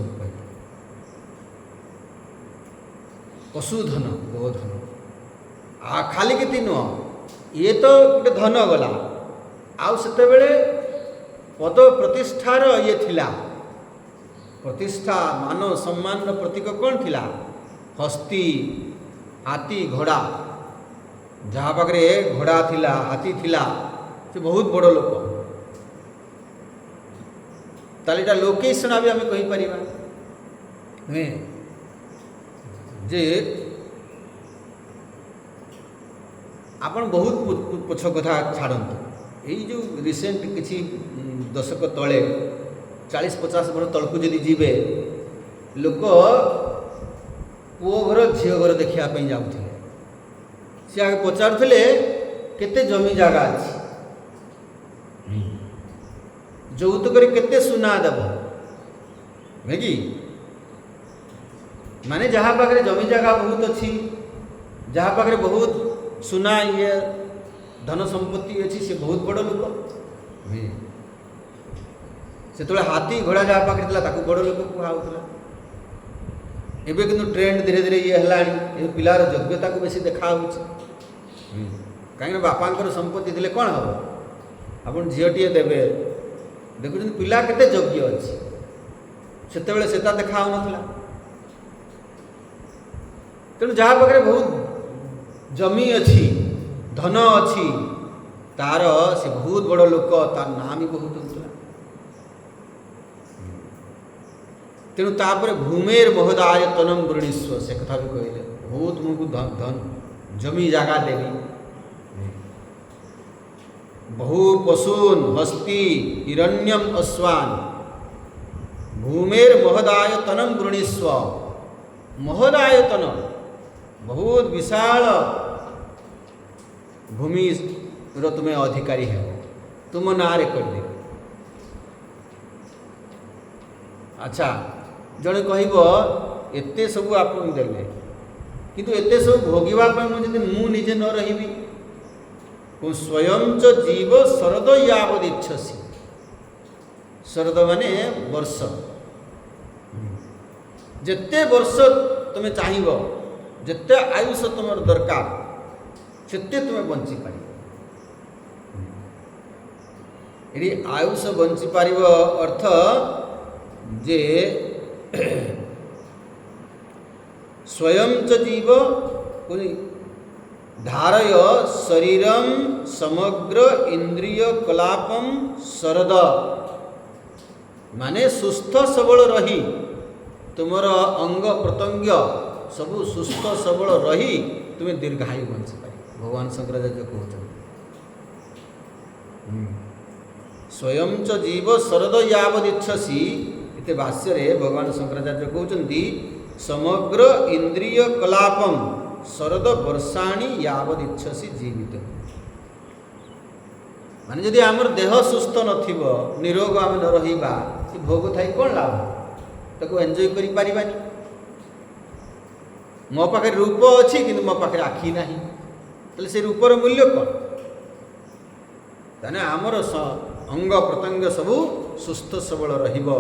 A: पशुधन गोधन आ खाली के नुह ये तो गोटे धन गला आउ सेते बेले पद प्रतिष्ठार ये थिला प्रतिष्ठा मान सम्मान प्रतीक कौन थिला हस्ती हाथी घोड़ा जहाँ पाखे घोड़ा थिला हाथी थिला से बहुत बड़ लोक ताले लोकेषणा भी आम कहीपर नुहे जे आपण बहुत पछ कथा छाड़तु यही जो रिसेंट किसी दशक तले 40-50 वर्ष तलकू जदि जीवे लोक पुओ घर झील घर देखापी जाऊे सी आगे पचारुले केते जमी जगह अच्छी যৌতুক केते सुना देव है कि माने जहाँ पाखे जमी जगह बहुत अच्छी जहाँ पाखे बहुत सुना ये धन संपत्ति अच्छी से बहुत बड़ लोक से हाथी घोड़ा जहाँ पाखे बड़ लोक कहला एबे किंतु ट्रेंड धीरे धीरे ये है पिलार योग्यता को बेसी देखा कहीं बापांकर संपत्ति थी कौन हम आप झीटे देवे देखुं पिला केते योग्य अच्छी से देखा ना तेणु जहाँ पाखे बहुत जमी अच्छी धन अच्छी तार से बहुत बड़ लोक तार नाम भी बहुत होता तेणु तापर भूमेर महदायतनम वृणीस्व से कथा भी कहले बहुत तुमको धन जमी जगह देवी बहु पशून हस्ती हिरण्यम अश्वान भूमेर महदायतनम वृणीस्व महदायतन बहुत विशाल भूमि तुम्हें अधिकारी है तुम नारे कर दे अच्छा जड़े कहते सब आप देले किंतु एते सब भोगवाई मुझे न रही स्वयं च जीव शरद यावदिच्छसी शरद माने वर्ष जिते वर्ष तुम्हें चाहब जिते आयुष तुम दरकार सेते तुम्हें बंची पार ये आयुष बंची पार अर्थ जे स्वयं च जीव धारय शरीरम समग्र इंद्रिय कलापम शरद माने सुस्थ सबल रही तुमर अंग प्रत्यंग सबू सुस्थ सबल रही तुम्हें दीर्घायु बंची पार। भगवान शंकराचार्य कहते स्वयं च जीव शरद यावदिच्छसी इते भाष्य भगवान शंकराचार्य कहते समग्र इंद्रिय कलापम शरद वर्षाणी यावदिच्छसी जीवित माने जदि आमर देह सुस्थ नथिबो निरोग आम न रहिबा से भोग थाई कौन लाभ ताको एंजॉय करि पारिबानी। मो पाखे रूप अच्छी किंतु मो पाखे आखि नाही तले से रूपर मूल्य कौन ताने आमर अंग प्रत्यंग सबू सुस्थ सबल रहिबो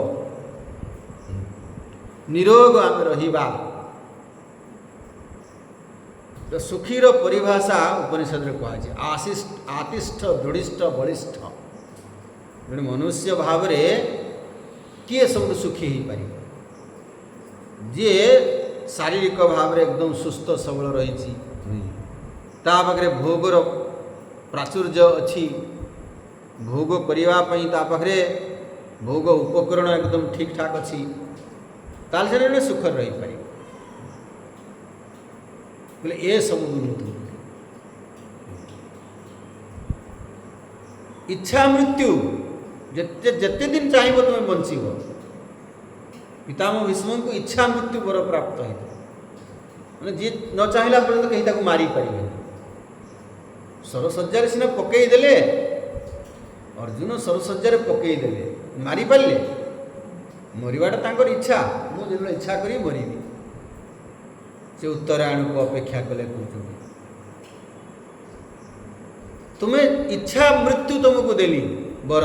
A: निरोग आम रहिबा। तो सुखीर परिभाषा उपनिषद कहुच्छे आतिष्ठ दृढ़िष्ठ बलिष्ठ जड़े मनुष्य भाव किए सब सुखी हो पार जी शारीरिक भाव एकदम सुस्थ सबल रही पाखे भोगर प्राचुर्य अच्छी भोग करने पाखे भोग उपकरण एकदम ठीक ठाक अच्छी ताल से सुख रही पार बोले ये सब दुर्नीति इच्छा मृत्यु जिते जिते दिन चाहिए तुम्हें बंचब पितामह भीष्म को इच्छा मृत्यु बर प्राप्त होता मैंने जी न चाहिला पर्यंत कहीं ताको मारी पारे सरसज्जार सीना पकईदे अर्जुन सरसज्जार पकईदे मारी पारे मरवाटा इच्छा मुझे इच्छा करी मरबी से उत्तरायण को अपेक्षा कले कहते तुम्हें इच्छा मृत्यु तुमको देली बर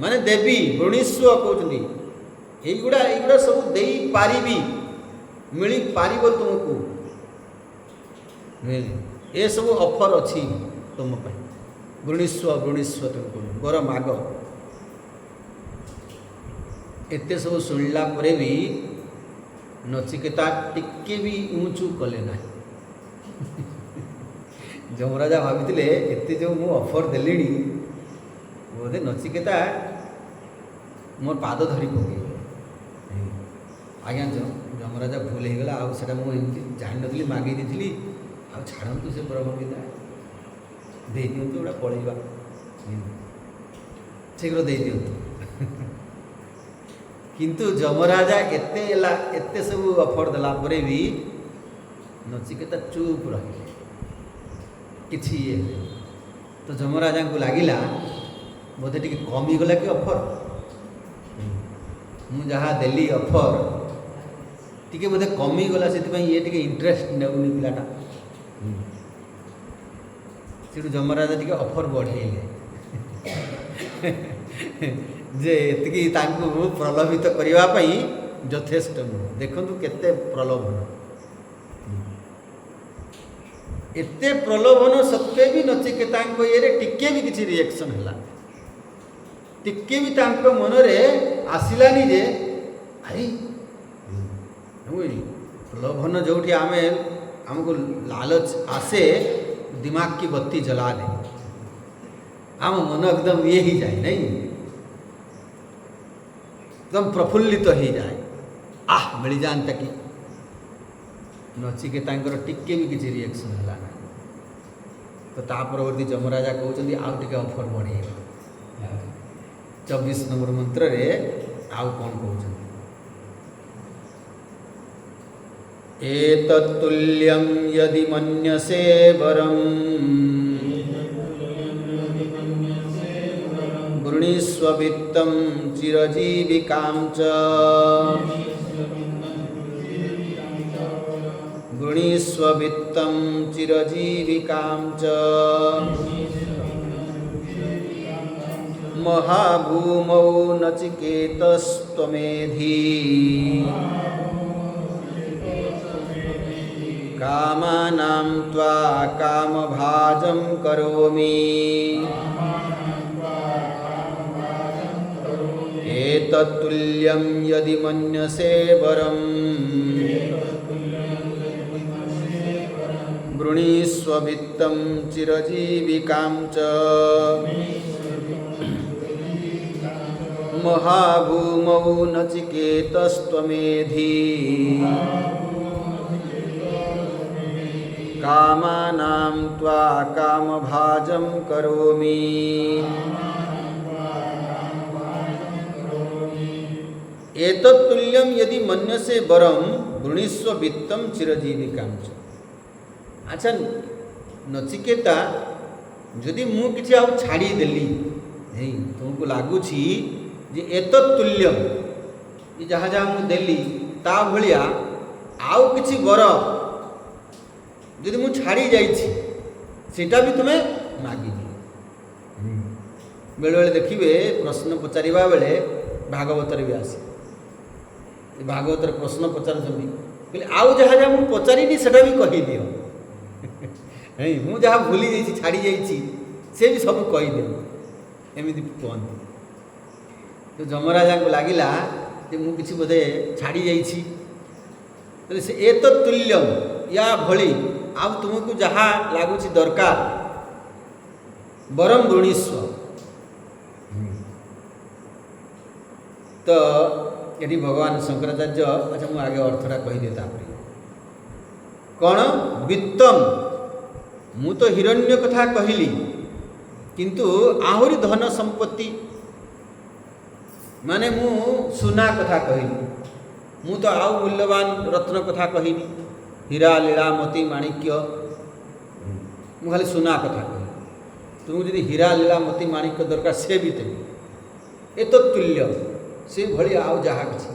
A: माने देवी वृणीस्व कहते युड़ा सब दे पारिबी मिली पारिब तुमको ये सब ऑफर अच्छी तुम वृणीस्व वृणीस्व तुमको बर माग एते सब शुणला परे भी नचिकेता टिके भी ऊँचू कले ना जमराजा भावी एते जो मु ऑफर देली बोधे नचिकेता मोर पाद धरी पके आज्ञा जमराजा भूल हो गला आटा मुझे जान नी मागे दी आ छाड़ू से प्रभाविता दे दिंतु गोटा पलैबा शीघ्र दे दिंतु किंतु जमराजा एते सब ऑफर देला परे भी नचिकेता चुप रही किछि तो जमराजा को लगिला बोधे टी कमीगला कि ऑफर मु जहाँ देली ऑफर टी बोधे कमीगला से ये टी इंटरेस्ट नेउनी पिलाटा से जमराजा टी ऑफर बढ़ेले जे एतिकी तांको प्रलोभित करने यथेष्ट देखु केते प्रलोभन एते प्रलोभन सत्वे भी नचिकेता ये टिके भी किसी रिएक्शन है टिके भी तांको मन रे आसिलानी जे अरे प्रलोभन जो आम आमको लालच आसे दिमाग की बत्ती जला दे आम मन एकदम ये ही जाए नहीं एकदम प्रफुल्लित हो जाए आह मिल जाता कि नचिकेता टिके भी किसी रिएक्शन है ना तो परवर्ती जमराजा कहते आउ टे ऑफर बढ़े 24 नंबर मंत्र रे आउ कौन कहते एतत्तुल्यं यदि मन्यसे वरम वृणीस्व वित्तं चिरजीविकां च वृणीस्व वित्तं चिरजीविकां च महाभूमौ नचिकेतस्त्वमेधि कामानां त्वा कामभाजं करोमि एतत्तुल्यं यदि मन्यसे वरम् वृणीष्व वित्तं चिरजीविकां च महाभूमौ नचिकेतस्त्वमेधि कामानां त्वा कामभाजं करोमि। एतत्तुल्यं यदि मन्यसे वरं वृणीष्व वित्तं चिरजीविकां च। अच्छा नचिकेता जदि मु किछि आउ छाड़ी देली हे तुमको लागुछि जे एतत्तुल्यम ये जहाँ जहाँ मु देली ता भलिया आउ किछि वर जदि मु छाड़ी जाइछि सेटा भी तुमे मागी दियो। बेले बेले देखिबे प्रश्न पचारिबा बेले भागवतर भी आसे भागवतर प्रश्न पचारुछन्ति कहले आउ जहाँ जहाँ मु पचारिनी सेटा भी कहि दियो हे मु जहाँ भूली जाइछि छाड़ी जाइछि से भी सब कहि दियो एमिति कहन्ति। तो जमराजा को लगिला जे मु किछि बोधे छाड़ी जाइछि तो से एतत्तुल्यम या भली आ तुमको जहाँ लगुच दरकार बरम वृणीस्व। तो ये भगवान शंकराचार्य अच्छा मुझे आगे अर्थटा कहीदे कौन वित्तम मु तो हिरण्य कथा कहली किंतु आहुरी धन संपत्ति माने मु सुना कथा कहली मु तो आउ मूल्यवान रत्न कथा कहनी हीरा लीला मोती माणिक्य मु खाली सुना कथा कहली तुमको जदि हीरा लीला मोती माणिक्य दरकार से भी देवी एतत्तुल्य से भली आउ जहाँ किसी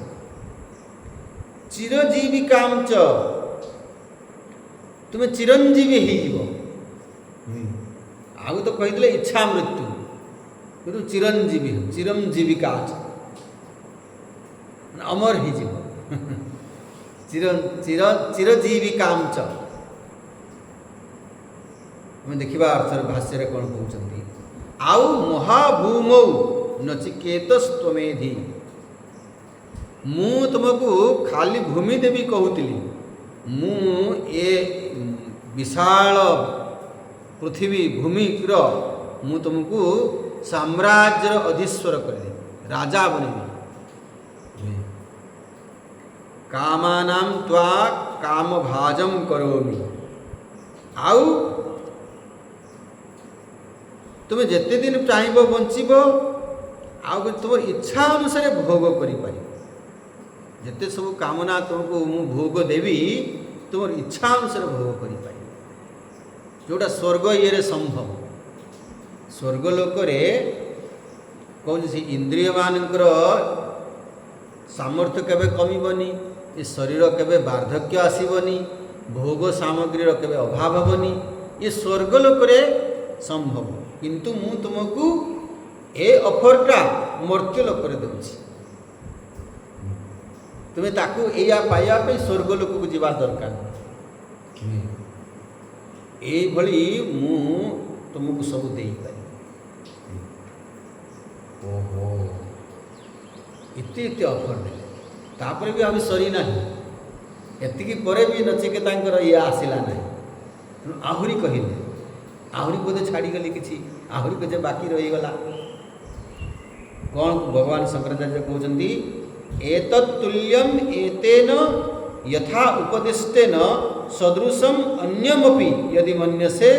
A: चिरजीविकां च तुम्हें चिरंजीवी हो आगु तो कही इच्छा मृत्यु किंतु चिरंजीवी चिरंजीविका अमर ही जीव चिर चिर चिरजीविकां च देखा अर्थर भाष्य कौन कहते आउ महाभूमौ नचिकेतस्त्वमेधि मु तुमको खाली भूमि देवी कहूली मु ए विशाल पृथ्वी भूमिर मु तुमको साम्राज्यर अधीश्वर करदेवी राजा बनेबी कामानां त्वा काम भाजम करोमि आउ तुम्हें जिते दिन चाहब बंचब आउ तुम इच्छा अनुसार भोग कर जिते सब कामना तुमको मु भोग देवी तुम इच्छा अनुसार भोग कर जोटा स्वर्ग ये संभव स्वर्गलोक कौन से इंद्रिय मानकर सामर्थ्य केबे कमिबनी ये शरीर केबे वार्धक्य आसबनी भोग सामग्री केबे अभाव हेबनी ये स्वर्गलोक संभव किंतु मु तुमको ए ऑफरटा मर्त्यलोक दूसरी तुम्हें ताकू या पाइबा स्वर्गलोक को जीवा दरकार ये मु तुमको सब दे पारि ओहो इति ऑफर देले तापर भी आम सरी ना एतिकी परे भी नचिकेता ये आसला ना आहुरी कहले आहुरी बोधे छाड़गली कि आहुरी बोधे बाकी रहीगला कौन भगवान शंकराचार्य कहते एतत्तुल्यम एतेन यथा उपदिष्टेन सदृशम अन्यमपि यदि मन्यसे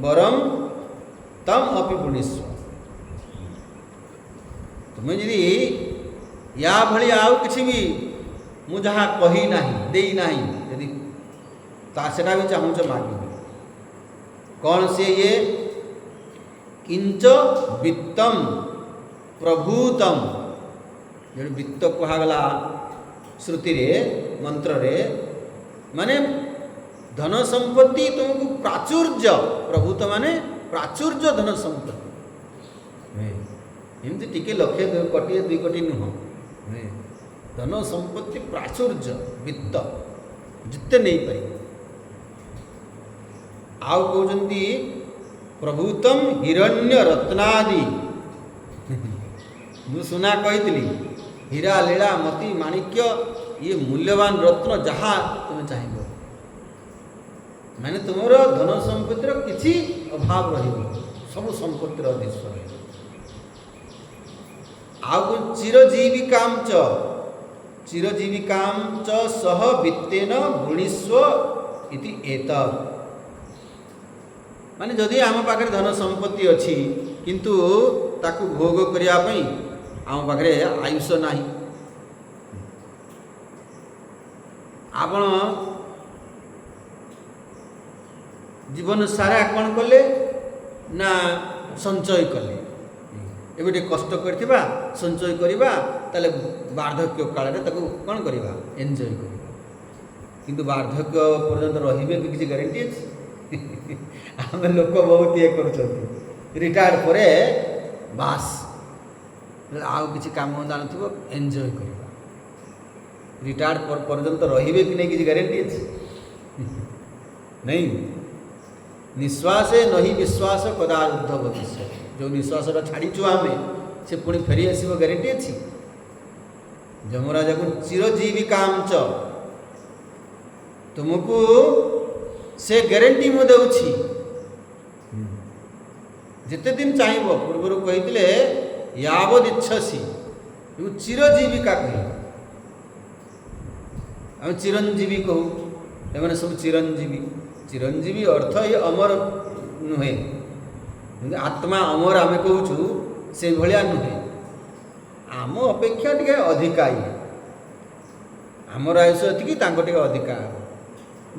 A: वरम तम अपि वृणीष्व तुम्हें यदि या भली आउ किसी भी मु जहाँ कही नाही देई नाही यदि सेटा भी चाहूच मागी कौन से ये किंच वित्तम प्रभूतम जो वित्त कहगला श्रुति रे मंत्र रे माने धन संपत्ति तुमको प्राचुर्य प्रभूत माने प्राचुर्य धन संपत्ति एमती टिके लक्षे कोटी 2 कोटी नुह धन संपत्ति प्राचुर्य वित्त जिते नहीं पारि आउ कहते प्रभूतम हिरण्य रत्नादि मु सुना कही हीरा लीला मोती माणिक्य ये मूल्यवान रत्न जहाँ तुम्हें चाहिए ମାନେ ତୁମର ଧନ ସମ୍ପତ୍ତିର କିଛି ଅଭାବ ରହିବନି, ସବୁ ସମ୍ପତ୍ତିର ଅଧୀଶ୍ୱର ରହିବ। ଆଉ ଚିରଜୀବିକାଂ ଚ ସହ ବିତ୍ତେନ ଭୃଣିସ୍ୱ ଇତି ଏତତ୍। ମାନେ ଯଦି ଆମ ପାଖରେ ଧନ ସମ୍ପତ୍ତି ଅଛି କିନ୍ତୁ ତାକୁ ଭୋଗ କରିବା ପାଇଁ ଆମ ପାଖରେ ଆୟୁଷ ନାହିଁ, ଆପଣ ଜୀବନ ସାରା କ'ଣ କଲେ ନା ସଞ୍ଚୟ କଲେ। ଏବେ ଟିକେ କଷ୍ଟ କରିଥିବା, ସଞ୍ଚୟ କରିବା, ତାହେଲେ ବାର୍ଦ୍ଧକ୍ୟ କାଳରେ ତାକୁ କ'ଣ କରିବା, ଏନ୍ଜୟ କରିବା। କିନ୍ତୁ ବାର୍ଦ୍ଧକ୍ୟ ପର୍ଯ୍ୟନ୍ତ ରହିବେ ବି କିଛି ଗ୍ୟାରେଣ୍ଟି ଅଛି? ଆମେ ଲୋକ ବହୁତ ଇଏ କରୁଛନ୍ତି, ରିଟାୟାର୍ଡ଼ ପରେ ବାସ୍ ଆଉ କିଛି କାମ ଜାଣୁଥିବ, ଏନ୍ଜୟ କରିବା। ରିଟାୟାର୍ଡ଼ ପର୍ଯ୍ୟନ୍ତ ରହିବେ କି ନାହିଁ କିଛି ଗ୍ୟାରେଣ୍ଟି ଅଛି? ନାହିଁ। ନିଶ୍ୱାସେ ନହି ବିଶ୍ୱାସ କଦାରୁଦ୍ଧ ଭବିଷ୍ୟତି। ଯେଉଁ ନିଶ୍ୱାସଟା ଛାଡ଼ିଛୁ ଆମେ, ସେ ପୁଣି ଫେରି ଆସିବ, ଗ୍ୟାରେଣ୍ଟି ଅଛି? ଯମରାଜକୁ ଚିରଜୀବିକାଂ ଚ, ତୁମକୁ ସେ ଗ୍ୟାରେଣ୍ଟି ମୁଁ ଦେଉଛି, ଯେତେ ଦିନ ଚାହିଁବ। ପୂର୍ବରୁ କହିଥିଲେ ୟାବଦ୍ ଇଚ୍ଛସି, ମୁଁ ଚିରଜୀବିକା କହିବି। ଆମେ ଚିରଞ୍ଜୀବୀ କହୁ, ଏମାନେ ସବୁ ଚିରଞ୍ଜୀବୀ। ଚିରଞ୍ଜୀବୀ ଅର୍ଥ ଏ ଅମର ନୁହେଁ, ଆତ୍ମା ଅମର ଆମେ କହୁଛୁ, ସେଇଭଳିଆ ନୁହେଁ। ଆମ ଅପେକ୍ଷା ଟିକେ ଅଧିକା ଇଏ, ଆମର ଆୟୁଷ ଏତିକି, ତାଙ୍କ ଟିକେ ଅଧିକା।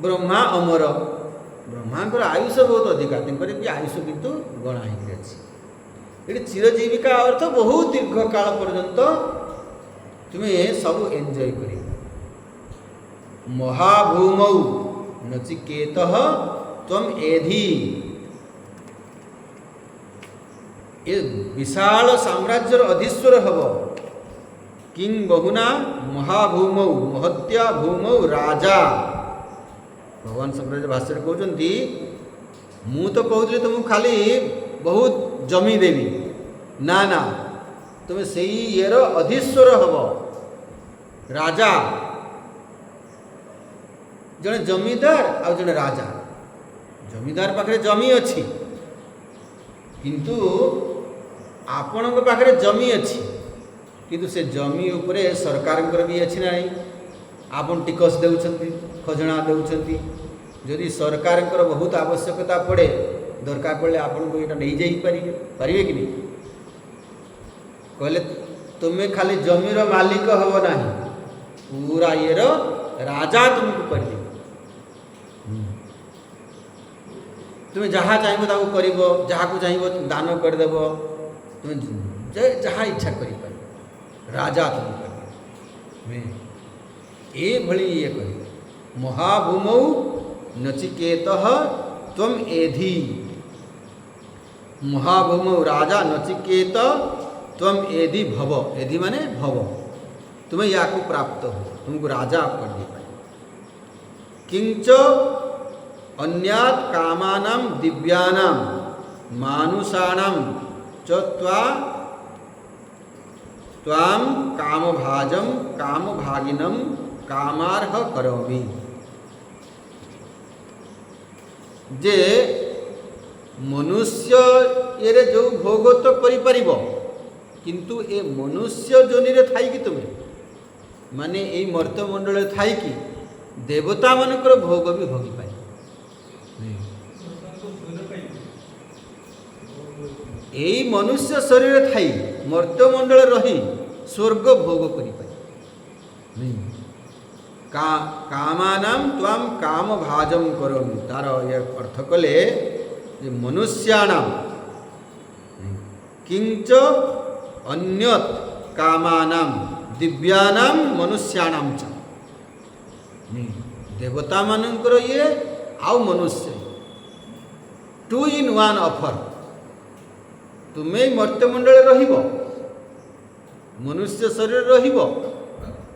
A: ବ୍ରହ୍ମା ଅମର, ବ୍ରହ୍ମାଙ୍କର ଆୟୁଷ ବହୁତ ଅଧିକା, ତେଣୁକରି ବି ଆୟୁଷ କିନ୍ତୁ ଗଣା ହେଇକି ଅଛି। ଏଠି ଚିରଜୀବିକା ଅର୍ଥ ବହୁତ ଦୀର୍ଘ କାଳ ପର୍ଯ୍ୟନ୍ତ ତୁମେ ସବୁ ଏନ୍ଜୟ କରିବ। ମହାଭୂମୌ ନଚିକେତଃ ତ୍ୱମ୍ ଏଧି, ଏ ବିଶାଳ ସାମ୍ରାଜ୍ୟର ଅଧୀଶ୍ୱର ହେବ। କିଂ ବହୁନା ମହାଭୂମୌ ମହତ୍ୟା ଭୂମୌ ରାଜା। ଭଗବାନ ଶଙ୍କରାଚାର୍ଯ୍ୟ ଭାଷ୍ୟରେ କହୁଛନ୍ତି, ମୁଁ ତ କହୁଥିଲି ତୁମକୁ ଖାଲି ବହୁତ ଜମି ଦେବି, ନା ନା, ତୁମେ ସେଇ ଇଏର ଅଧୀଶ୍ୱର ହେବ, ରାଜା। ଜଣେ ଜମିଦାର ଆଉ ଜଣେ ରାଜା। ଜମିଦାର ପାଖରେ ଜମି ଅଛି, କିନ୍ତୁ ଆପଣଙ୍କ ପାଖରେ ଜମି ଅଛି, କିନ୍ତୁ ସେ ଜମି ଉପରେ ସରକାରଙ୍କର ବି ଅଛି ନାହିଁ। ଆପଣ ଟିକସ ଦେଉଛନ୍ତି, ଖଜଣା ଦେଉଛନ୍ତି। ଯଦି ସରକାରଙ୍କର ବହୁତ ଆବଶ୍ୟକତା ପଡ଼େ, ଦରକାର ପଡ଼ିଲେ ଆପଣଙ୍କୁ ଏଇଟା ନେଇଯାଇପାରିବେ କି ନାହିଁ? କହିଲେ ତୁମେ ଖାଲି ଜମିର ମାଲିକ ହେବ ନାହିଁ, ପୁରା ଇଏର ରାଜା ତୁମକୁ କରିଦେବ। ତୁମେ ଯାହା ଚାହିଁବ ତାକୁ କରିବ, ଯାହାକୁ ଚାହିଁବ ଦାନ କରିଦେବ, ତୁମେ ଯାହା ଇଚ୍ଛା କରିପାରିବ, ରାଜା ତୁମେ କରିବ। ଏଭଳି ଇଏ କରିବ। ମହାଭୂମୌ ନଚିକେତଃ ତ୍ୱମ୍ ଏଧି। ମହାଭୂମୌ ରାଜା ନଚିକେତ ତ୍ୱମ୍ ଏଧି ଭବ। ଏଧି ମାନେ ଭବ, ତୁମେ ୟାକୁ ପ୍ରାପ୍ତ हो, ତୁମକୁ ରାଜା କରିଦେଇପାରିବ। କିଞ୍ଚ ଅନ୍ୟାତ୍ କାମାନାଂ ଦିବ୍ୟାନାଂ ମାନୁଷାଣାଂ ଚ ତ୍ୱାଂ କାମଭାଜଂ କାମଭାଗିନଂ କାମାର୍ହ କରୋମି। ଯେ ମନୁଷ୍ୟ ଏରେ ଯେଉଁ ଭୋଗ ତ କରିପାରିବ, କିନ୍ତୁ ଏ ମନୁଷ୍ୟ ଯୋନିରେ ଥାଇକି ତୁମେ, ମାନେ ଏଇ ମର୍ତ୍ତ୍ୟମଣ୍ଡଳରେ ଥାଇକି ଦେବତାମାନଙ୍କର ଭୋଗ ବି ଭୋଗିପାରିବ। ଏଇ ମନୁଷ୍ୟ ଶରୀରରେ ଥାଇ ମର୍ତ୍ତ୍ୟମଣ୍ଡଳରେ ରହି ସ୍ୱର୍ଗ ଭୋଗ କରିପାରିବ। କାମାନାଂ ତ୍ୱାଂ କାମ ଭାଜଂ କରୋମି। ତାର ଏ ଅର୍ଥ କଲେ ଯେ ମନୁଷ୍ୟାଣାଂ କିଞ୍ଚ ଅନ୍ୟତ୍ କାମାନାଂ ଦିବ୍ୟାନାଂ ମନୁଷ୍ୟାଣାଂ ଚ। ଦେବତାମାନଙ୍କର ଇଏ ଆଉ ମନୁଷ୍ୟ, 2 in 1 ଅଫର୍। ତୁମେ ମର୍ତ୍ତ୍ୟମଣ୍ଡଳରେ ରହିବ, ମନୁଷ୍ୟ ଶରୀରରେ ରହିବ,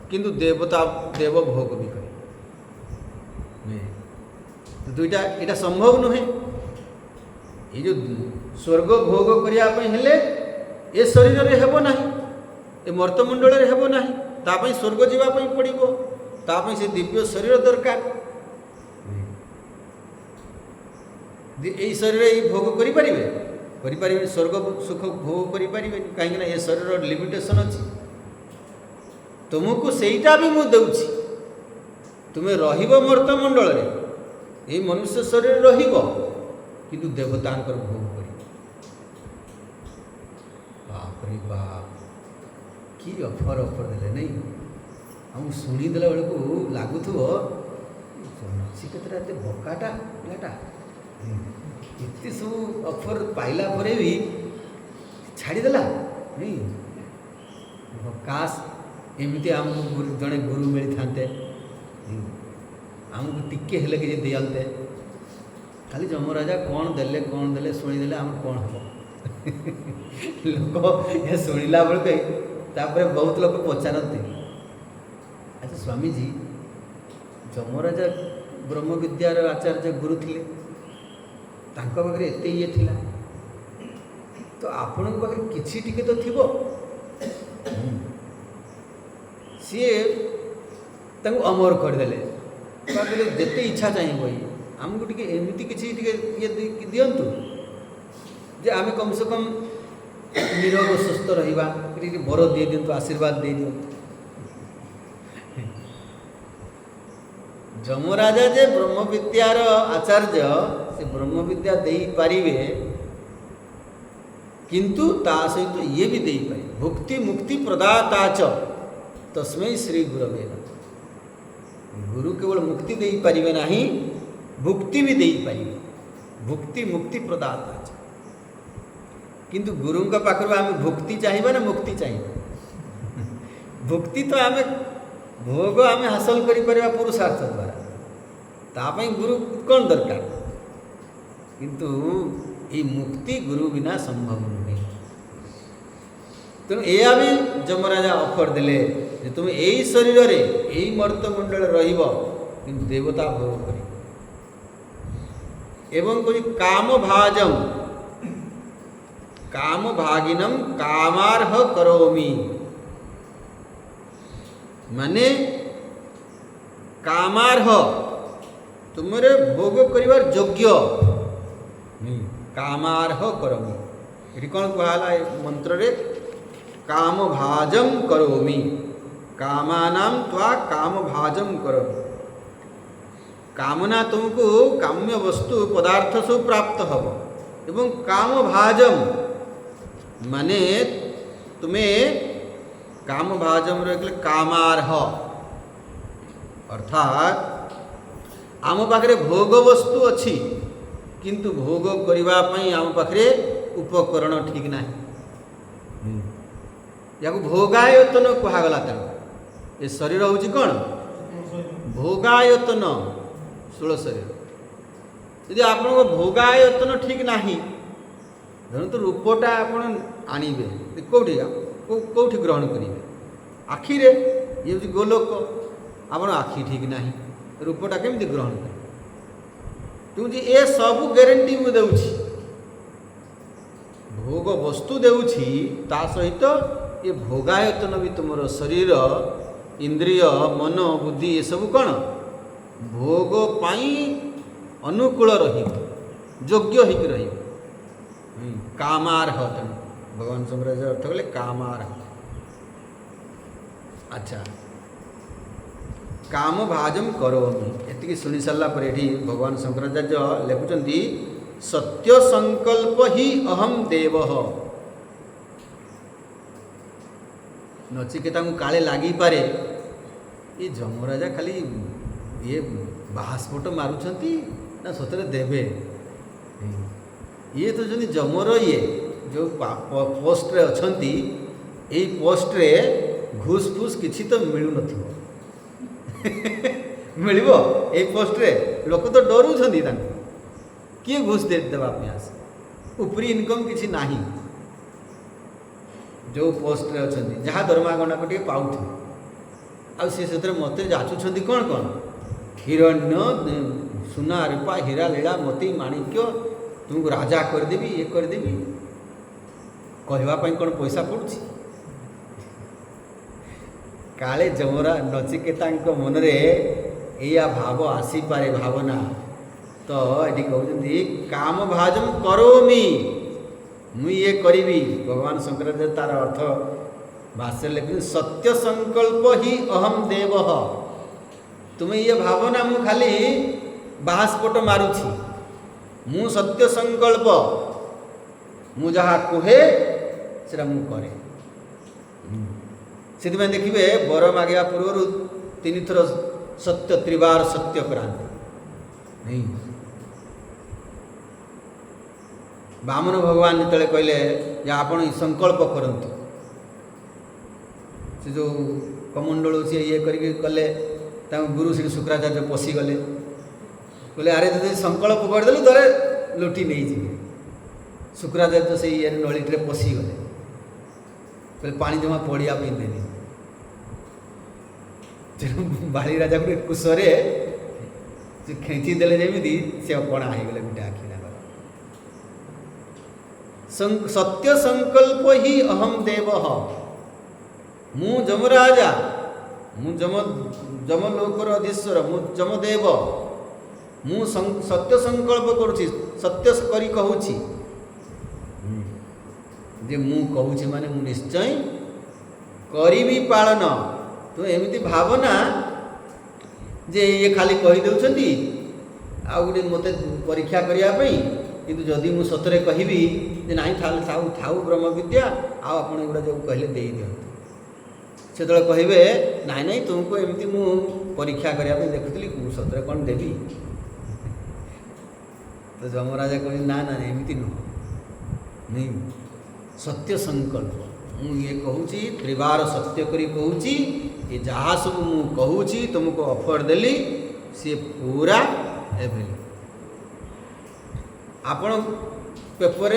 A: କିନ୍ତୁ ଦେବ ଭୋଗ ବି କରିବ। ଦୁଇଟା ଏଇଟା ସମ୍ଭବ ନୁହେଁ। ଏଇ ଯେଉଁ ସ୍ୱର୍ଗ ଭୋଗ କରିବା ପାଇଁ ହେଲେ ଏ ଶରୀରରେ ହେବ ନାହିଁ, ଏ ମର୍ତ୍ତ୍ୟମଣ୍ଡଳରେ ହେବ ନାହିଁ। ତା ପାଇଁ ସ୍ୱର୍ଗ ଯିବା ପାଇଁ ପଡ଼ିବ, ତା ପାଇଁ ସେ ଦିବ୍ୟ ଶରୀର ଦରକାର। এই শরীরে এই ভোগ করিপারিবে করিপারিবে স্বর্গ সুখ ভোগ করিপারিবে কাହିଁକି ନା ଏ ଶରୀରର ଲିମିଟେସନ୍ ଅଛି। ତୁମକୁ ସେଇଟା ବି ମୁଁ ଦେଉଛି, ତୁମେ ରହିବ ମର୍ତ୍ତମଣ୍ଡଳରେ, ଏଇ ମନୁଷ୍ୟ ଶରୀରରେ ରହିବ କିନ୍ତୁ ଦେବତାଙ୍କର ଭୋଗ କରିବ। ବାପରେ ବାପ, କି ଅଫର ଦେଲେ ନାଇଁ। ଆମକୁ ଶୁଣିଦେଲା ବେଳକୁ ଲାଗୁଥିବ ନଚିକେତା ଏତେ ବକାଟା ପିଲାଟା, ଏତେ ସବୁ ଅଫର ପାଇଲା ପରେ ବି ଛାଡ଼ିଦେଲା ନାଇଁ। କାଶ ଏମିତି ଆମକୁ ଜଣେ ଗୁରୁ ମିଳିଥାନ୍ତେ, ଆମକୁ ଟିକେ ହେଲେ କିଛି ଦିଅନ୍ତେ। ଖାଲି ଯମରାଜା କ'ଣ ଦେଲେ ଶୁଣିଦେଲେ ଆମର କ'ଣ ହେବ। ଲୋକ ଏ ଶୁଣିଲା ବେଳକୁ ତାପରେ ବହୁତ ଲୋକ ପଚାରନ୍ତି, ଆଚ୍ଛା ସ୍ୱାମୀଜୀ, ଯମରାଜା ବ୍ରହ୍ମବିଦ୍ୟାର ଆଚାର୍ଯ୍ୟ ଗୁରୁ ଥିଲେ, ତାଙ୍କ ପାଖରେ ଏତେ ଇଏ ଥିଲା, ତ ଆପଣଙ୍କ ପାଖରେ କିଛି ଟିକେ ତ ଥିବ। ସିଏ ତାଙ୍କୁ ଅମର କରିଦେଲେ, କହିଲେ ଯେତେ ଇଚ୍ଛା ଚାହିଁବ ଆମକୁ ଟିକେ ଏମିତି କିଛି ଟିକେ ଇଏ ଦିଅନ୍ତୁ ଯେ ଆମେ କମ୍ ସେ କମ୍ ନିରୋଗ ସୁସ୍ଥ ରହିବା, ଟିକେ ବର ଦେଇଦିଅନ୍ତୁ, ଆଶୀର୍ବାଦ ଦେଇଦିଅନ୍ତୁ। ଯମରାଜା ଯେ ବ୍ରହ୍ମବିଦ୍ୟାର ଆଚାର୍ଯ୍ୟ, ସେ ବ୍ରହ୍ମବିଦ୍ୟା ଦେଇପାରିବେ କିନ୍ତୁ ତା ସହିତ ଇଏ ବି ଦେଇପାରିବେ। ଭୁକ୍ତି ମୁକ୍ତି ପ୍ରଦାତା ଚ ତସ୍ମୈ ଶ୍ରୀ ଗୁରବେ ନମଃ। ଗୁରୁ କେବଳ ମୁକ୍ତି ଦେଇପାରିବେ ନାହିଁ, ଭୁକ୍ତି ବି ଦେଇପାରିବେ। ଭୁକ୍ତି ମୁକ୍ତି ପ୍ରଦାତା ଚ। କିନ୍ତୁ ଗୁରୁଙ୍କ ପାଖରୁ ଆମେ ଭୁକ୍ତି ଚାହିଁବା ନା ମୁକ୍ତି ଚାହିଁବା? ଭୁକ୍ତି ତ ଆମେ ଭୋଗ ଆମେ ହାସଲ କରିପାରିବା ପୁରୁଷାର୍ଥ ଦ୍ୱାରା, ତା ପାଇଁ ଗୁରୁ କ'ଣ ଦରକାର? କିନ୍ତୁ এই ମୁକ୍ତି ଗୁରୁ ବିନା ସମ୍ଭବ ନୁହେଁ। ତେଣୁ ଏହା ବି ଯମରାଜା ଅଫର ଦେଲେ ଯେ ତୁମେ ଏଇ ଶରୀରରେ ଏଇ ମର୍ତ୍ତମଣ୍ଡଳରେ ରହିବ କିନ୍ତୁ ଦେବତା ଭୋଗ କରିବ। ଏବଂ କହୁଛି କାମ ଭାଜମ କାମ ଭାଗିନମ କାମାର୍ହ କରୋମି, ମାନେ କାମାର୍ହ ତୁମରେ ଭୋଗ କରିବାର ଯୋଗ୍ୟ, କାମାର୍ହ କରୋମି। ଏଠି କ'ଣ କୁହାହେଲା ଏ ମନ୍ତ୍ରରେ? କାମ ଭାଜମ କରୋମି, କାମାନାମ ତ୍ୱା କାମ ଭାଜମ କରୋମି। କାମନା ତୁମକୁ କାମ୍ୟ ବସ୍ତୁ ପଦାର୍ଥ ସବୁ ପ୍ରାପ୍ତ ହେବ ଏବଂ କାମ ଭାଜମ ମାନେ ତୁମେ କାମ ଭାଜମ ରହିଲେ କାମାର୍ହ, ଅର୍ଥାତ୍ ଆମ ପାଖରେ ଭୋଗ ବସ୍ତୁ ଅଛି କିନ୍ତୁ ଭୋଗ କରିବା ପାଇଁ ଆମ ପାଖରେ ଉପକରଣ ଠିକ୍ ନାହିଁ। ଯାହାକୁ ଭୋଗାୟତନ କୁହାଗଲା। ତେଣୁ ଏ ଶରୀର ହେଉଛି କ'ଣ? ଭୋଗାୟତନ, ସ୍ଥୂଳ ଶରୀର। ଯଦି ଆପଣଙ୍କ ଭୋଗାୟତନ ଠିକ୍ ନାହିଁ, ଧରନ୍ତୁ ରୂପଟା ଆପଣ ଆଣିବେ କେଉଁଠି ଗ୍ରହଣ କରିବେ? ଆଖିରେ। ଇଏ ହେଉଛି ଗୋଲୋକ, ଆପଣ ଆଖି ଠିକ୍ ନାହିଁ, ରୂପଟା କେମିତି ଗ୍ରହଣ କରିବେ? ତେଣୁ ଏ ସବୁ ଗ୍ୟାରେଣ୍ଟି ମୁଁ ଦେଉଛି, ଭୋଗ ବସ୍ତୁ ଦେଉଛି, ତା ସହିତ ଏ ଭୋଗାୟତନ ବି ତୁମର ଶରୀର, ଇନ୍ଦ୍ରିୟ, ମନ, ବୁଦ୍ଧି ଏସବୁ କ'ଣ ଭୋଗ ପାଇଁ ଅନୁକୂଳ ରହିବ, ଯୋଗ୍ୟ ହେଇକି ରହିବ। କାମାର୍ହ। ତେଣୁ ଭଗବାନ ଶଙ୍କରାଚାର୍ଯ୍ୟ ଅର୍ଥ କଲେ କାମାର୍ହ। ଆଚ୍ଛା, କାମ ଭାଜମ କରୋମି, ଏତିକି ଶୁଣି ସାରିଲା ପରେ ଏଠି ଭଗବାନ ଶଙ୍କରାଚାର୍ଯ୍ୟ ଲେଖୁଛନ୍ତି ସତ୍ୟ ସଂକଳ୍ପ ହି ଅହଂ ଦେବଃ। ନଚିକେତାଙ୍କୁ କାଳେ ଲାଗିପାରେ ଏ ଯମରାଜା ଖାଲି ଇଏ ବାହାସ୍ଫୋଟ ମାରୁଛନ୍ତି ନା ସତରେ ଦେବେ? ଇଏ ତ ଯଦି ଯମର ଯେଉଁ ପୋଷ୍ଟରେ ଅଛନ୍ତି, ଏଇ ପୋଷ୍ଟରେ ଘୁଷ ଫୁସ୍ କିଛି ତ ମିଳୁନଥିବ। ମିଳିବ ଏଇ ପୋଷ୍ଟରେ? ଲୋକ ତ ଡରୁଛନ୍ତି ତାଙ୍କୁ, କିଏ ଘୁଷ ଦେବା ପାଇଁ ଆସେ? ଉପରି ଇନକମ୍ କିଛି ନାହିଁ। ଯେଉଁ ପୋଷ୍ଟରେ ଅଛନ୍ତି, ଯାହା ଦରମା ଗଣ୍ଡାକ ଟିକେ ପାଉଥିବେ, ଆଉ ସେ ସେଥିରେ ମୋତେ ଯାଚୁଛନ୍ତି କ'ଣ କ'ଣ? ହିରଣ୍ୟ, ସୁନା ରୂପା, ହୀରା ଲୀଳା, ମୋତି ମାଣିକ୍ୟ, ତୁମକୁ ରାଜା କରିଦେବି, ଇଏ କରିଦେବି। କହିବା ପାଇଁ କ'ଣ ପଇସା ପଡ଼ୁଛି? କାଳେ ନଚିକେତାଙ୍କ ମନରେ ଏଇଆ ଭାବ ଆସିପାରେ, ଭାବନା तो ये कहते काम भाजम करोमि मु ये करी भगवान शंकराचार्य तार अर्थ भाष्य लिखते सत्य संकल्प ही अहम देव तुम्हें ये भावना मु खाली बाहास्फोट मारुछि मु सत्य संकल्प मु जहाँ कहे से मु करे से देखिए वर मागिया पूर्व 3 थर सत्य त्रिबार सत्य कराते नहीं बामन भगवान जो कहले जे आपण संकल्प करंतु से जो कमंडल से ये करके कले गुरु श्री शुक्राचार्य पशिगले कहले अरे तो संकल्प करदेलु तोरे लुटी नहीं जी शुक्राचार्य से ये नलीटे पशिगले कहले पानी जमा पड़िया देनी तेणु बाली राजा गोटे कुशरे खेची देले जमी से कणा हो गले गोटे आखि सत्य संकल्प ही अहम देव मु जमराजा मु जमलोकर अधीश्वर मु जमदेव मु सत्य संकल्प करुछि सत्य करी कहूछि जे मु कहूछि माने मु निश्चय करीबी पालन तो एमिति भावना जे ये खाली कही देउछंती आ गोटे मते परीक्षा करिया पई किंतु जदि मु सतरे कहबी जे नाही थाउ थाउ ब्रह्म विद्या आ आपण एगुडा जो कहले देई दियंतु से तले कहबे नाही नाही तुमको एमिति मु परीक्षा करिया पई देखुतली मु सतरे कोन देबी तो जमराजा कहि ना ना एमिति न नहीं सत्य संकल्प मु ये कहूची त्रिबार सत्य करी कहूची ये जहाँ सब मु कहूची तुमको ऑफर देली सी पूरा एभेल आपण पेपर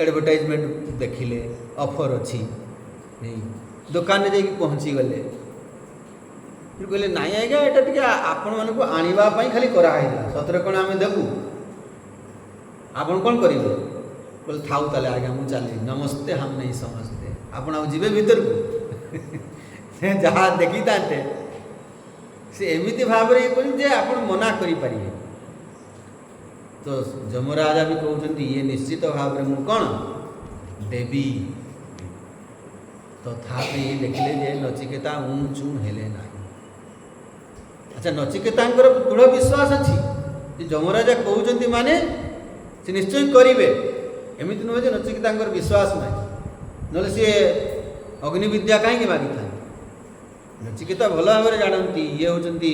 A: एडवर्टाइजमेंट देखिले ऑफर अच्छी नहीं दुकान जाकि पहुँची गले फिर कहले नाई आज्ञा एटा टिके आपण मानक आनिबा पई खाली कराइला सतरे कोन आमे देबू आपण कोन करिवे बोले थाउ ताले आज्ञा मु चली नमस्ते हम नहीं समझते आपण आ जीवे भीतर को से जहाँ देखी तांते से एमिति भाव रे कोन जे आपण मना करि परिबे तो जमराजा भी कहते ये निश्चित भाव में कौन देवी तथापि देखिले जे नचिकेता ऊँचू हेले ना अच्छा नचिकेता दृढ़ विश्वास अच्छी जे जमराजा कहते माने से निश्चय करेंगे एमती नुहे नचिकेता विश्वास ना ना सी अग्नि विद्या कहीं मागी था नचिकेता भल भाव में जानती ये होती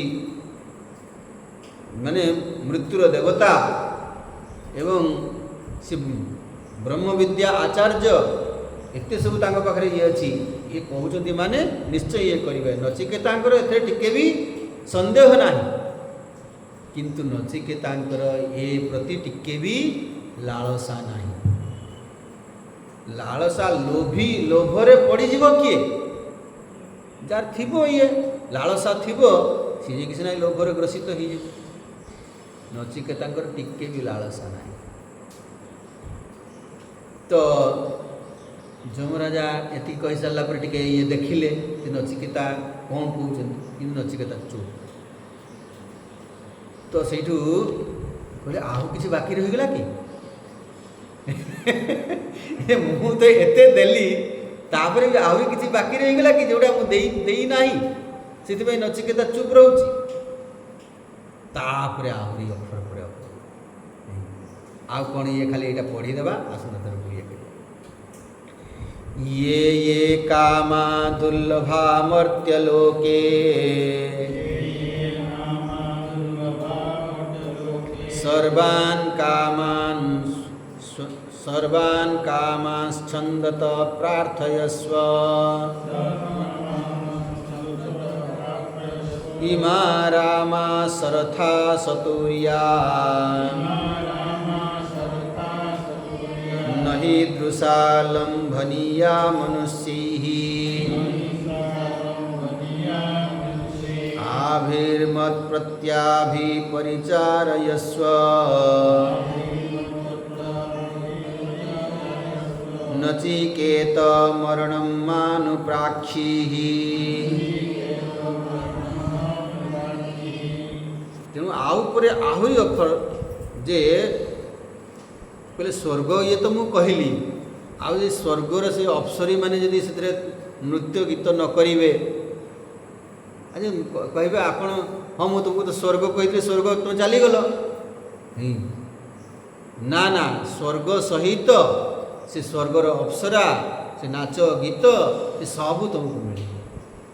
A: माने मृत्युर देवता एवं से ब्रह्म विद्या आचार्य एत सब पाखे ये अच्छी ये कहते माने निश्चय ये करेंगे नचिकेता टिके भी संदेह ना किंतु नचिकेता ये प्रति टिके भी लालसा ना लालसा लोभी लोभरे पड़ज किए जार थी ये लालसा थी सी किसी ना लोभरे ग्रसित हो नचिकेता टिके भी लालसा ना तो जमराजा एति कही सारा पर टिके ये देखिले नचिकेता कौन कहते कि नचिकेता चुप तो सेठू कहले आहु किसी बाकी रहीगला कि मु तो एते देली तापर भी आहु किसी बाकी रहीगला कि जोड़ा मु देई नाही से नचिकेता चुप रोची तापर आहु अफर पर आउ कौन ये खाली यहाँ पढ़ीदेवा आसना तरफ ये कामा दुर्लभा मर्त्यलोके सर्वान् कामांश्छन्दत प्रार्थयस्व इमा रामा सरथा सतुर्या नहि दृशा लम्भनीया मनुष्यैः आभिर्मत्प्रत्याभिपरिचारयस्व नचिकेत मरणं मानुप्राक्षीः तेणु आहुरी अफर जे कहले स्वर्ग ये तो मु कहली आउ जे स्वर्गर से अप्सरी माने जदि से नृत्य गीत न करेंगे आज कहे आपण हाँ मुझे तुमको तो स्वर्ग कही स्वर्ग तुम चलीगल ना ना स्वर्ग सहित से स्वर्गर अप्सरा से नाच गीत से सब तुमको मिले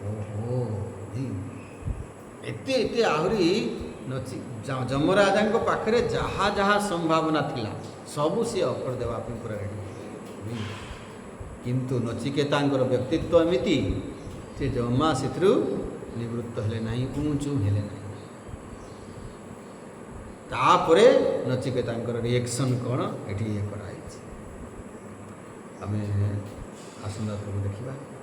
A: ओहो एते एते आहरी नची जमराजा पाखे जहाँ जहाँ संभावना थिला सबू सी अफर देवाई पूरा रेडी किंतु नचिकेतांकर व्यक्तित्व एमती से जमा से निवृत्त हेले नहीं ऊँचू हेले नहीं तापरे नचिकेतांकर रिएक्शन कौन एटी ये कराई आमे आसंदा देखा।